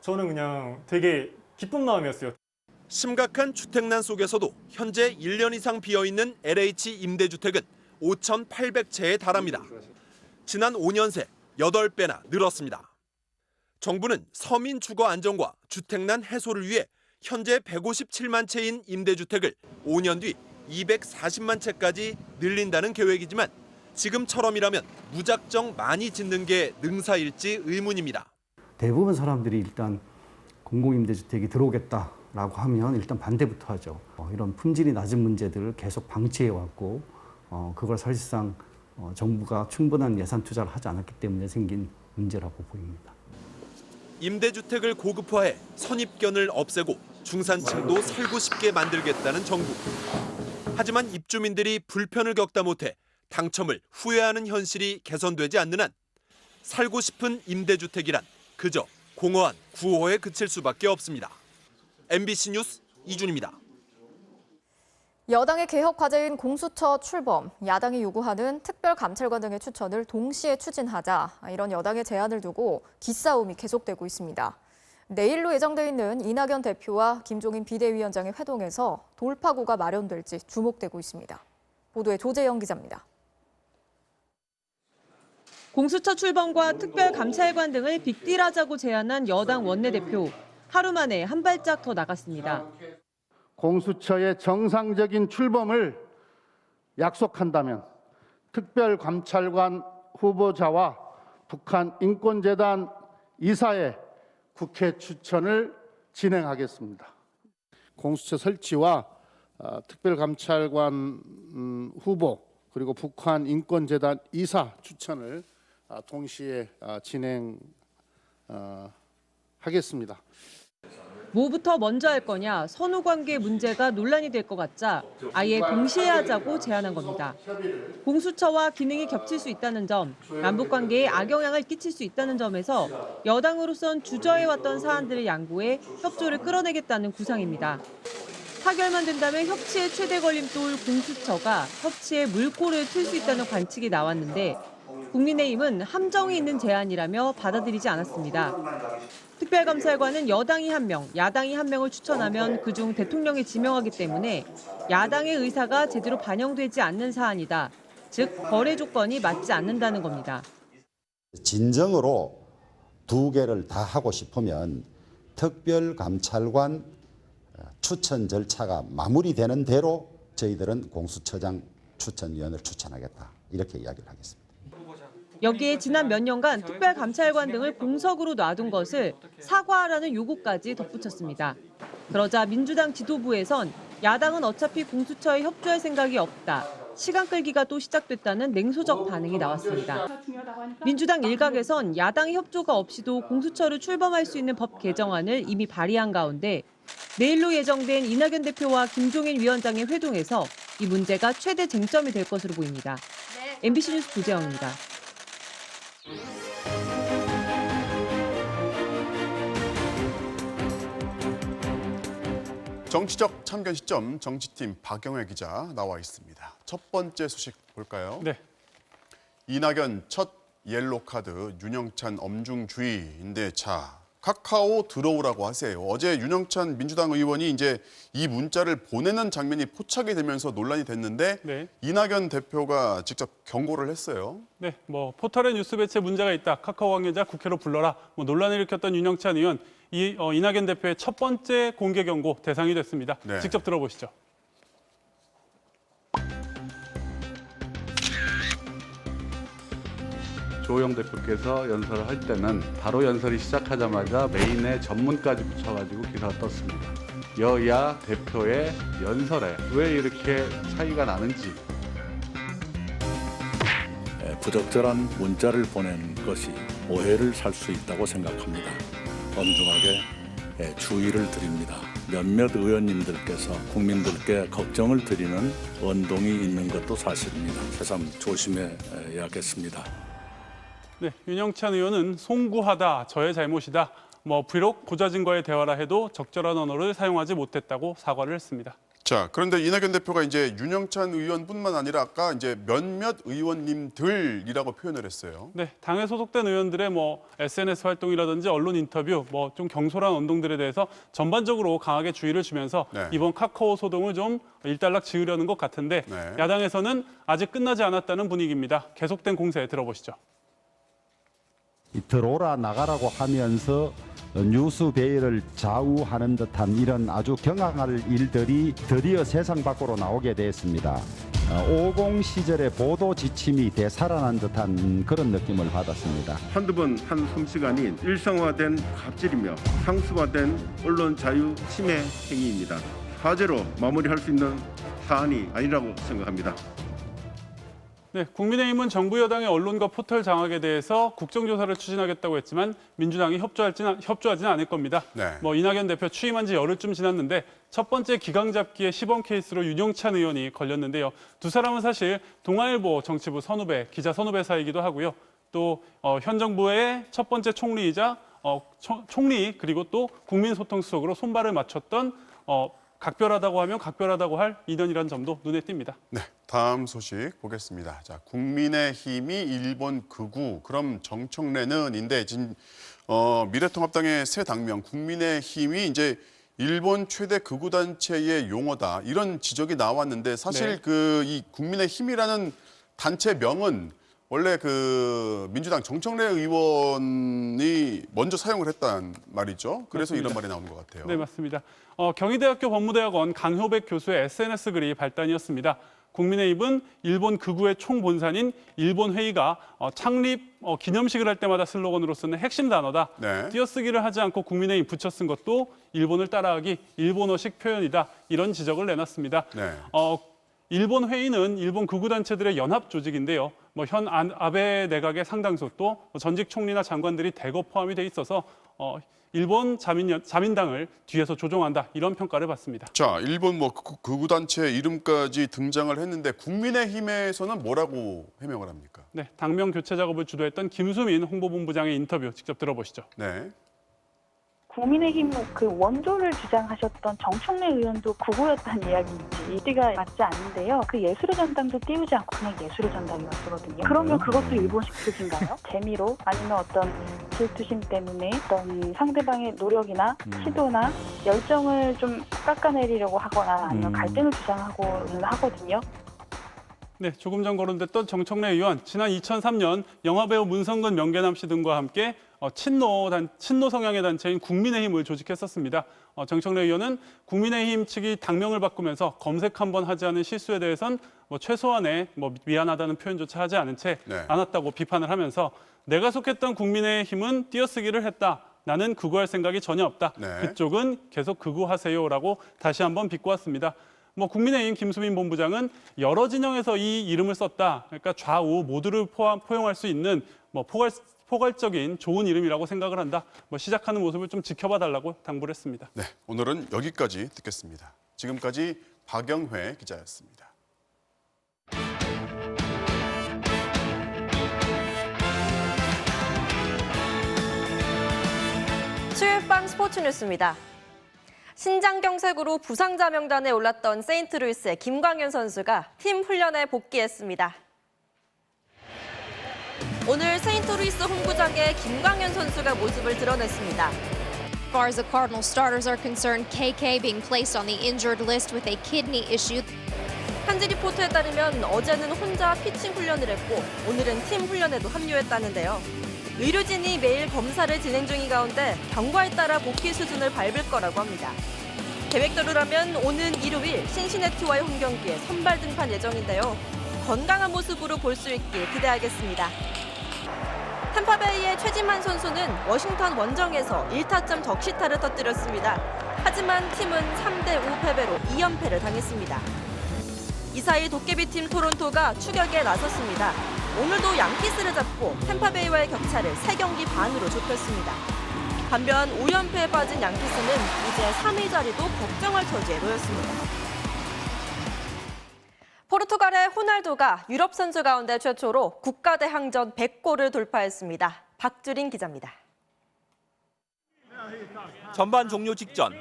저는 그냥 되게 기쁜 마음이었어요. 심각한 주택난 속에서도 현재 1년 이상 비어있는 LH 임대주택은 5,800채에 달합니다. 지난 5년 새 8배나 늘었습니다. 정부는 서민 주거 안정과 주택난 해소를 위해 현재 157만 채인 임대주택을 5년 뒤 240만 채까지 늘린다는 계획이지만 지금처럼이라면 무작정 많이 짓는 게 능사일지 의문입니다. 대부분 사람들이 일단 공공임대주택이 들어오겠다라고 하면 일단 반대부터 하죠. 이런 품질이 낮은 문제들을 계속 방치해왔고 그걸 사실상 정부가 충분한 예산 투자를 하지 않았기 때문에 생긴 문제라고 보입니다. 임대주택을 고급화해 선입견을 없애고 중산층도 살고 싶게 만들겠다는 정부. 하지만 입주민들이 불편을 겪다 못해 당첨을 후회하는 현실이 개선되지 않는 한 살고 싶은 임대주택이란 그저 공허한 구호에 그칠 수밖에 없습니다. MBC 뉴스 이준입니다. 여당의 개혁 과제인 공수처 출범, 야당이 요구하는 특별감찰관 등의 추천을 동시에 추진하자 이런 여당의 제안을 두고 기싸움이 계속되고 있습니다. 내일로 예정돼 있는 이낙연 대표와 김종인 비대위원장의 회동에서 돌파구가 마련될지 주목되고 있습니다. 보도에 조재영 기자입니다. 공수처 출범과 특별감찰관 등을 빅딜하자고 제안한 여당 원내대표. 하루 만에 한 발짝 더 나갔습니다. 공수처의 정상적인 출범을 약속한다면 특별감찰관 후보자와 북한인권재단 이사의 국회 추천을 진행하겠습니다. 공수처 설치와 특별감찰관 후보 그리고 북한인권재단 이사 추천을 동시에 진행하겠습니다. 뭐부터 먼저 할 거냐, 선후관계 문제가 논란이 될 것 같자 아예 동시에 하자고 제안한 겁니다. 공수처와 기능이 겹칠 수 있다는 점, 남북관계에 악영향을 끼칠 수 있다는 점에서 여당으로선 주저해왔던 사안들을 양보해 협조를 끌어내겠다는 구상입니다. 타결만 된다면 협치의 최대 걸림돌 공수처가 협치에 물꼬를 틀 수 있다는 관측이 나왔는데 국민의힘은 함정이 있는 제안이라며 받아들이지 않았습니다. 특별감찰관은 여당이 1명, 야당이 1명을 추천하면 그중 대통령이 지명하기 때문에 야당의 의사가 제대로 반영되지 않는 사안이다. 즉, 거래 조건이 맞지 않는다는 겁니다. 진정으로 두 개를 다 하고 싶으면 특별감찰관 추천 절차가 마무리되는 대로 저희들은 공수처장 추천위원을 추천하겠다. 이렇게 이야기를 하겠습니다. 여기에 지난 몇 년간 특별감찰관 등을 공석으로 놔둔 것을 사과하라는 요구까지 덧붙였습니다. 그러자 민주당 지도부에선 야당은 어차피 공수처에 협조할 생각이 없다. 시간 끌기가 또 시작됐다는 냉소적 반응이 나왔습니다. 민주당 일각에선 야당의 협조가 없이도 공수처를 출범할 수 있는 법 개정안을 이미 발의한 가운데 내일로 예정된 이낙연 대표와 김종인 위원장의 회동에서 이 문제가 최대 쟁점이 될 것으로 보입니다. MBC 뉴스 도재영입니다. 정치적 참견 시점 정치팀 박영애 기자 나와 있습니다. 첫 번째 소식 볼까요? 네. 이낙연 첫 옐로 카드 윤영찬 엄중주의인데 자 카카오 들어오라고 하세요. 어제 윤영찬 민주당 의원이 이제 이 문자를 보내는 장면이 포착이 되면서 논란이 됐는데 네. 이낙연 대표가 직접 경고를 했어요. 네, 포털에 뉴스 배치에 문제가 있다. 카카오 관계자 국회로 불러라. 논란을 일으켰던 윤영찬 의원, 이낙연 대표의 첫 번째 공개 경고 대상이 됐습니다. 네. 직접 들어보시죠. 조호영 대표께서 연설을 할 때는 바로 연설이 시작하자마자 메인에 전문까지 붙여가지고 기사가 떴습니다. 여야 대표의 연설에 왜 이렇게 차이가 나는지. 부적절한 문자를 보낸 것이 오해를 살 수 있다고 생각합니다. 엄중하게 주의를 드립니다. 몇몇 의원님들께서 국민들께 걱정을 드리는 언동이 있는 것도 사실입니다. 새삼 조심해야겠습니다. 네, 윤영찬 의원은 송구하다, 저의 잘못이다. 비록 고자진과의 대화라 해도 적절한 언어를 사용하지 못했다고 사과를 했습니다. 자, 그런데 이낙연 대표가 이제 윤영찬 의원뿐만 아니라 아까 이제 몇몇 의원님들이라고 표현을 했어요. 네, 당에 소속된 의원들의 SNS 활동이라든지 언론 인터뷰, 좀 경솔한 언동들에 대해서 전반적으로 강하게 주의를 주면서 네. 이번 카카오 소동을 좀 일단락 지으려는 것 같은데 네. 야당에서는 아직 끝나지 않았다는 분위기입니다. 계속된 공세 들어보시죠. 들어오라 나가라고 하면서 뉴스 베일을 좌우하는 듯한 이런 아주 경악할 일들이 드디어 세상 밖으로 나오게 됐습니다. 50 시절의 보도 지침이 되살아난 듯한 그런 느낌을 받았습니다. 한두 번 한 솜씨가 아닌 일상화된 갑질이며 상습화된 언론 자유 침해 행위입니다. 화제로 마무리할 수 있는 사안이 아니라고 생각합니다. 네, 국민의힘은 정부 여당의 언론과 포털 장악에 대해서 국정조사를 추진하겠다고 했지만 민주당이 협조하지는 않을 겁니다. 네. 이낙연 대표 취임한 지 열흘쯤 지났는데 첫 번째 기강잡기의 시범 케이스로 윤영찬 의원이 걸렸는데요. 두 사람은 사실 동아일보 정치부 선후배, 기자 선후배 사이기도 하고요. 또 현 정부의 첫 번째 총리이자 총리 그리고 또 국민소통수석으로 손발을 맞췄던 각별하다고 하면 각별하다고 할 인연이라는 점도 눈에 띕니다. 네, 다음 소식 보겠습니다. 자, 국민의힘이 일본 극우, 그럼 정청래는인데 지금 미래통합당의 새 당명 국민의힘이 이제 일본 최대 극우 단체의 용어다 이런 지적이 나왔는데 사실 네. 이 국민의힘이라는 단체명은 원래 민주당 정청래 의원이 먼저 사용을 했단 말이죠. 그래서 맞습니다. 이런 말이 나오는 것 같아요. 네, 맞습니다. 경희대학교 법무대학원 강효백 교수의 SNS 글이 발단이었습니다. 국민의힘은 일본 극우의 총본산인 일본회의가 창립 기념식을 할 때마다 슬로건으로 쓰는 핵심 단어다. 네. 띄어쓰기를 하지 않고 국민의힘 붙여 쓴 것도 일본을 따라하기 일본어식 표현이다. 이런 지적을 내놨습니다. 네. 일본 회의는 일본 극우 단체들의 연합 조직인데요. 현 아베 내각의 상당수 또 전직 총리나 장관들이 대거 포함이 돼 있어서 일본 자민당을 뒤에서 조종한다 이런 평가를 받습니다. 자, 일본 극우 단체 이름까지 등장을 했는데 국민의힘에서는 뭐라고 해명을 합니까? 네, 당명 교체 작업을 주도했던 김수민 홍보본부장의 인터뷰 직접 들어보시죠. 네. 국민의힘 원조를 주장하셨던 정청래 의원도 극우였다는 이야기인지 이때가 맞지 않는데요. 예술의 전당도 띄우지 않고 그냥 예술의 전당이 왔거든요. 그러면 그것도 일본식 뜻인가요? 재미로 아니면 어떤 질투심 때문에 어떤 상대방의 노력이나 시도나 열정을 좀 깎아내리려고 하거나 아니면 갈등을 주장하고는 하거든요. 네, 조금 전 거론됐던 정청래 의원, 지난 2003년 영화배우 문성근 명계남 씨 등과 함께 친노 성향의 단체인 국민의힘을 조직했었습니다. 정청래 의원은 국민의힘 측이 당명을 바꾸면서 검색 한번 하지 않은 실수에 대해선 최소한의 미안하다는 표현조차 하지 않은 채 않았다고 비판을 하면서 내가 속했던 국민의힘은 띄어쓰기를 했다. 나는 극우할 생각이 전혀 없다. 네. 그쪽은 계속 극우하세요라고 다시 한번 비꼬았습니다. 국민의힘 김수민 본부장은 여러 진영에서 이 이름을 썼다. 그러니까 좌우 모두를 포용할 수 있는 포괄적인 좋은 이름이라고 생각을 한다. 시작하는 모습을 좀 지켜봐 달라고 당부를 했습니다. 네, 오늘은 여기까지 듣겠습니다. 지금까지 박영회 기자였습니다. 수요일 밤 스포츠 뉴스입니다. 신장경색으로 부상자 명단에 올랐던 세인트루이스의 김광현 선수가 팀 훈련에 복귀했습니다. 오늘 세인트루이스 홈구장에 김광현 선수가 모습을 드러냈습니다. As far as the Cardinals starters are concerned, KK being placed on the injured list with a kidney issue. 한지 리포트에 따르면 어제는 혼자 피칭 훈련을 했고 오늘은 팀 훈련에도 합류했다는데요. 의료진이 매일 검사를 진행 중인 가운데 경과에 따라 복귀 수준을 밟을 거라고 합니다. 계획대로라면 오는 일요일 신시내티와의 홈경기에 선발 등판 예정인데요. 건강한 모습으로 볼 수 있길 기대하겠습니다. 템파베이의 최지만 선수는 워싱턴 원정에서 1타점 적시타를 터뜨렸습니다. 하지만 팀은 3대5 패배로 2연패를 당했습니다. 2-4일 도깨비팀 토론토가 추격에 나섰습니다. 오늘도 양키스를 잡고 템파베이와의 격차를 3경기 반으로 좁혔습니다. 반면 5연패에 빠진 양키스는 이제 3위 자리도 걱정할 처지에 놓였습니다. 포르투갈의 호날두가 유럽 선수 가운데 최초로 국가대항전 100골을 돌파했습니다. 박주린 기자입니다. 전반 종료 직전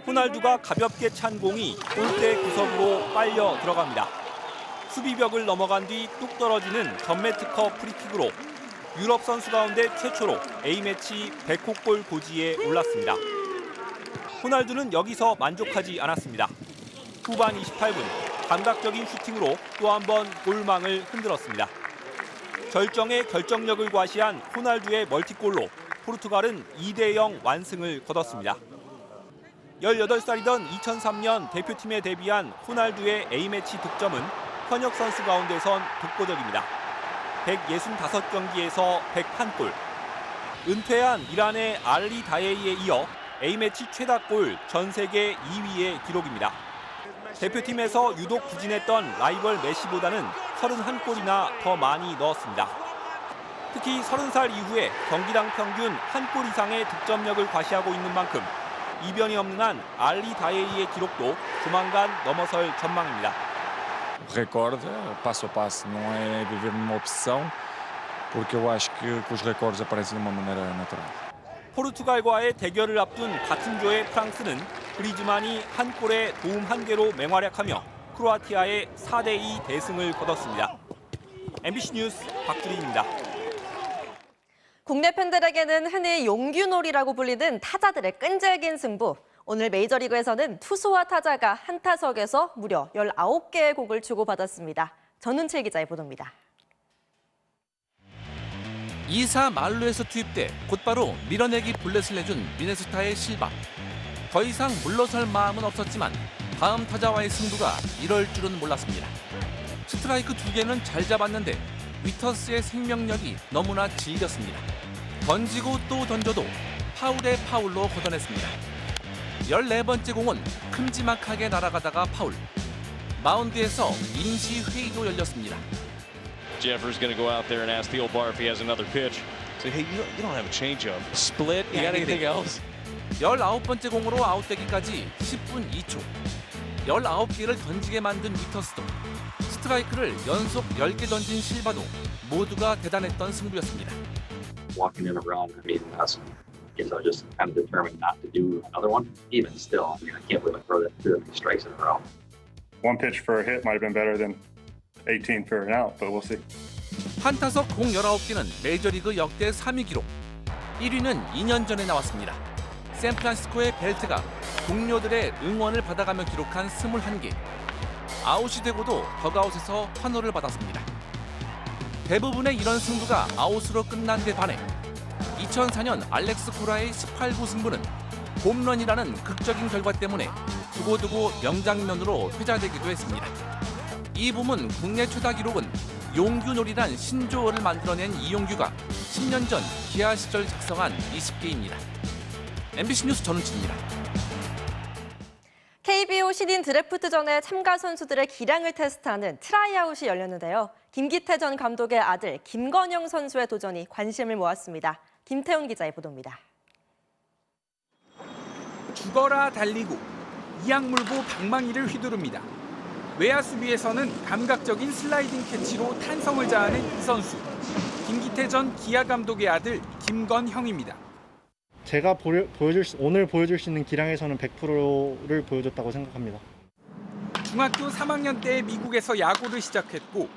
호날두가 가볍게 찬 공이 골대 구석으로 빨려 들어갑니다. 수비벽을 넘어간 뒤 뚝 떨어지는 전매특허 프리킥으로 유럽 선수 가운데 최초로 A매치 100호골 고지에 올랐습니다. 호날두는 여기서 만족하지 않았습니다. 후반 28분 감각적인 슈팅으로 또 한 번 골망을 흔들었습니다. 절정의 결정력을 과시한 호날두의 멀티골로 포르투갈은 2대0 완승을 거뒀습니다. 18살이던 2003년 대표팀에 데뷔한 호날두의 A매치 득점은 현역 선수 가운데선 독보적입니다. 165경기에서 101골. 은퇴한 이란의 알리 다에이에 이어 A매치 최다골 전 세계 2위의 기록입니다. 대표팀에서 유독 부진했던 라이벌 메시보다는 31골이나 더 많이 넣었습니다. 특히 30살 이후에 경기당 평균 1골 이상의 득점력을 과시하고 있는 만큼 이변이 없는 한 알리 다에이의 기록도 조만간 넘어설 전망입니다. Recorde, passo a passo, não é viver numa obsessão, porque eu acho que os recordes aparecem de uma maneira natural. 포르투갈과의 대결을 앞둔 같은 조의 프랑스는 그리즈만이 한 골에 도움 1개로 맹활약하며 크로아티아의 4대2 대승을 거뒀습니다. MBC 뉴스 박주린입니다. 국내 팬들에게는 흔히 용규놀이라고 불리는 타자들의 끈질긴 승부. 오늘 메이저리그에서는 투수와 타자가 한 타석에서 무려 19개의 곡을 주고받았습니다. 전은칠 기자의 보도입니다. 2사 만루에서 투입돼 곧바로 밀어내기 볼넷을 내준 미네소타의 실바. 더 이상 물러설 마음은 없었지만 다음 타자와의 승부가 이럴 줄은 몰랐습니다. 스트라이크 2개는 잘 잡았는데 위터스의 생명력이 너무나 질겼습니다. 던지고 또 던져도 파울에 파울로 걷어냈습니다. 14번째 공은 큼지막하게 날아가다가 파울. 마운드에서 임시 회의도 열렸습니다. Jeffers going to go out there and ask Thielbar if he has another pitch. Say, hey, you don't have a changeup. Split. You got anything else? 19번째 공으로 아웃되기까지 10분 2초. 19개를 던지게 만든 위터스도 스트라이크를 연속 10개 던진 실바도 모두가 대단했던 승부였습니다. Walking in a run, I mean, that's just kind of determined not to do another one. Even still, I mean, I can't believe I throw that 2 strikes in a row. One pitch for a hit might have been better than 18 for an out, but we'll see. 한 타석 공 19개는 메이저리그 역대 3위 기록. 1위는 2년 전에 나왔습니다. 샌프란시스코의 벨트가 동료들의 응원을 받아가며 기록한 21개. 아웃이 되고도 덕아웃에서 환호를 받았습니다. 대부분의 이런 승부가 아웃으로 끝난 데 반해 2004년 알렉스 코라의 18구 승부는 홈런이라는 극적인 결과 때문에 두고두고 명장면으로 회자되기도 했습니다. 이 부문 국내 최다 기록은 용규놀이란 신조어를 만들어낸 이용규가 10년 전 기아 시절 작성한 20개입니다. MBC 뉴스 전은치입니다. KBO 시즌 드래프트 전에 참가 선수들의 기량을 테스트하는 트라이아웃이 열렸는데요. 김기태 전 감독의 아들 김건영 선수의 도전이 관심을 모았습니다. 김태훈 기자의 보도입니다. 죽어라 달리고 이악 물고 방망이를 휘두릅니다. 외야 수비에서는 감각적인 슬라이딩 캐치로 탄성을 자아낸 이 선수. 김기태 전 기아 감독의 아들 김건형입니다. 제가 오늘 보여줄 수 있는 기량에서는 100%를 보여줬다고 생각합니다. 중학교 3학년 때 미국에서 야구를 시작했고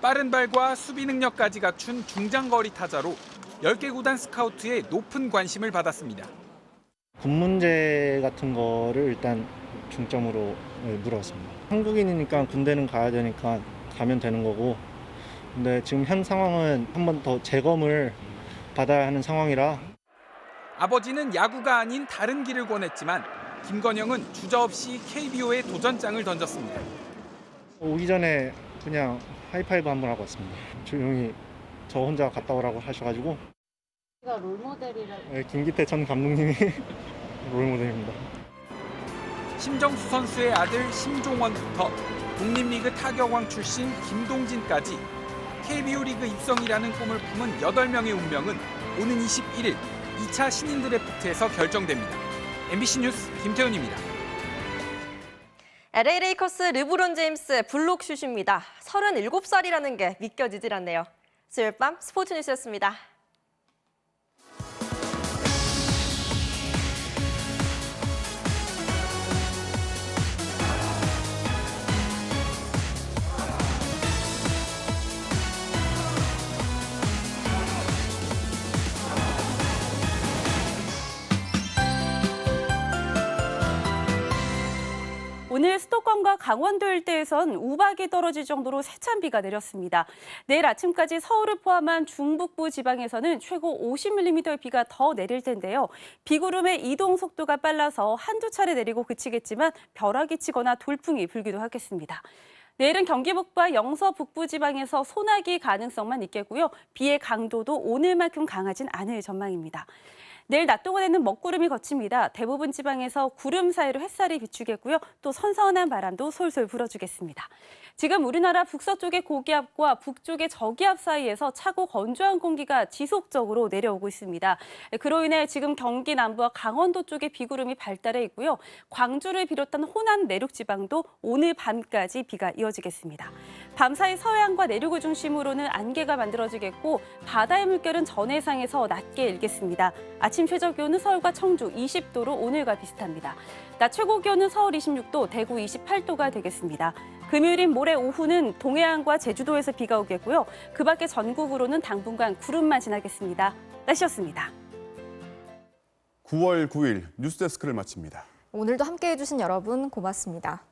빠른 발과 수비 능력까지 갖춘 중장거리 타자로 10개 구단 스카우트의 높은 관심을 받았습니다. 군 문제 같은 거를 일단 중점으로 물어봤습니다. 한국인이니까 군대는 가야 되니까 가면 되는 거고, 근데 지금 현 상황은 한 번 더 재검을 받아야 하는 상황이라. 아버지는 야구가 아닌 다른 길을 권했지만 김건영은 주저없이 KBO에 도전장을 던졌습니다. 오기 전에 그냥 하이파이브 한번 하고 왔습니다. 조용히 저 혼자 갔다 오라고 하셔가지고. 제가 롤모델이라고. 네, 김기태 전 감독님이 롤모델입니다. 심정수 선수의 아들 심종원부터 독립리그 타격왕 출신 김동진까지 KBO 리그 입성이라는 꿈을 품은 8명의 운명은 오는 21일 2차 신인 드래프트에서 결정됩니다. MBC 뉴스 김태훈입니다. LA 레이커스 르브론 제임스 블록슛입니다. 37살이라는 게 믿겨지질 않네요. 수요일 밤 스포츠 뉴스였습니다. 오늘 수도권과 강원도 일대에선 우박이 떨어질 정도로 세찬 비가 내렸습니다. 내일 아침까지 서울을 포함한 중북부 지방에서는 최고 50mm의 비가 더 내릴 텐데요. 비구름의 이동 속도가 빨라서 한두 차례 내리고 그치겠지만 벼락이 치거나 돌풍이 불기도 하겠습니다. 내일은 경기 북부와 영서 북부 지방에서 소나기 가능성만 있겠고요. 비의 강도도 오늘만큼 강하진 않을 전망입니다. 내일 낮 동안에는 먹구름이 걷힙니다. 대부분 지방에서 구름 사이로 햇살이 비추겠고요. 또 선선한 바람도 솔솔 불어주겠습니다. 지금 우리나라 북서쪽의 고기압과 북쪽의 저기압 사이에서 차고 건조한 공기가 지속적으로 내려오고 있습니다. 그로 인해 지금 경기 남부와 강원도 쪽에 비구름이 발달해 있고요. 광주를 비롯한 호남 내륙 지방도 오늘 밤까지 비가 이어지겠습니다. 밤사이 서해안과 내륙을 중심으로는 안개가 만들어지겠고 바다의 물결은 전해상에서 낮게 일겠습니다. 아침 최저 기온은 서울과 청주 20도로 오늘과 비슷합니다. 낮 최고 기온은 서울 26도, 대구 28도가 되겠습니다. 금요일인 모레 오후는 동해안과 제주도에서 비가 오겠고요. 그 밖에 전국으로는 당분간 구름만 지나겠습니다. 날씨였습니다. 9월 9일 뉴스데스크를 마칩니다. 오늘도 함께해 주신 여러분 고맙습니다.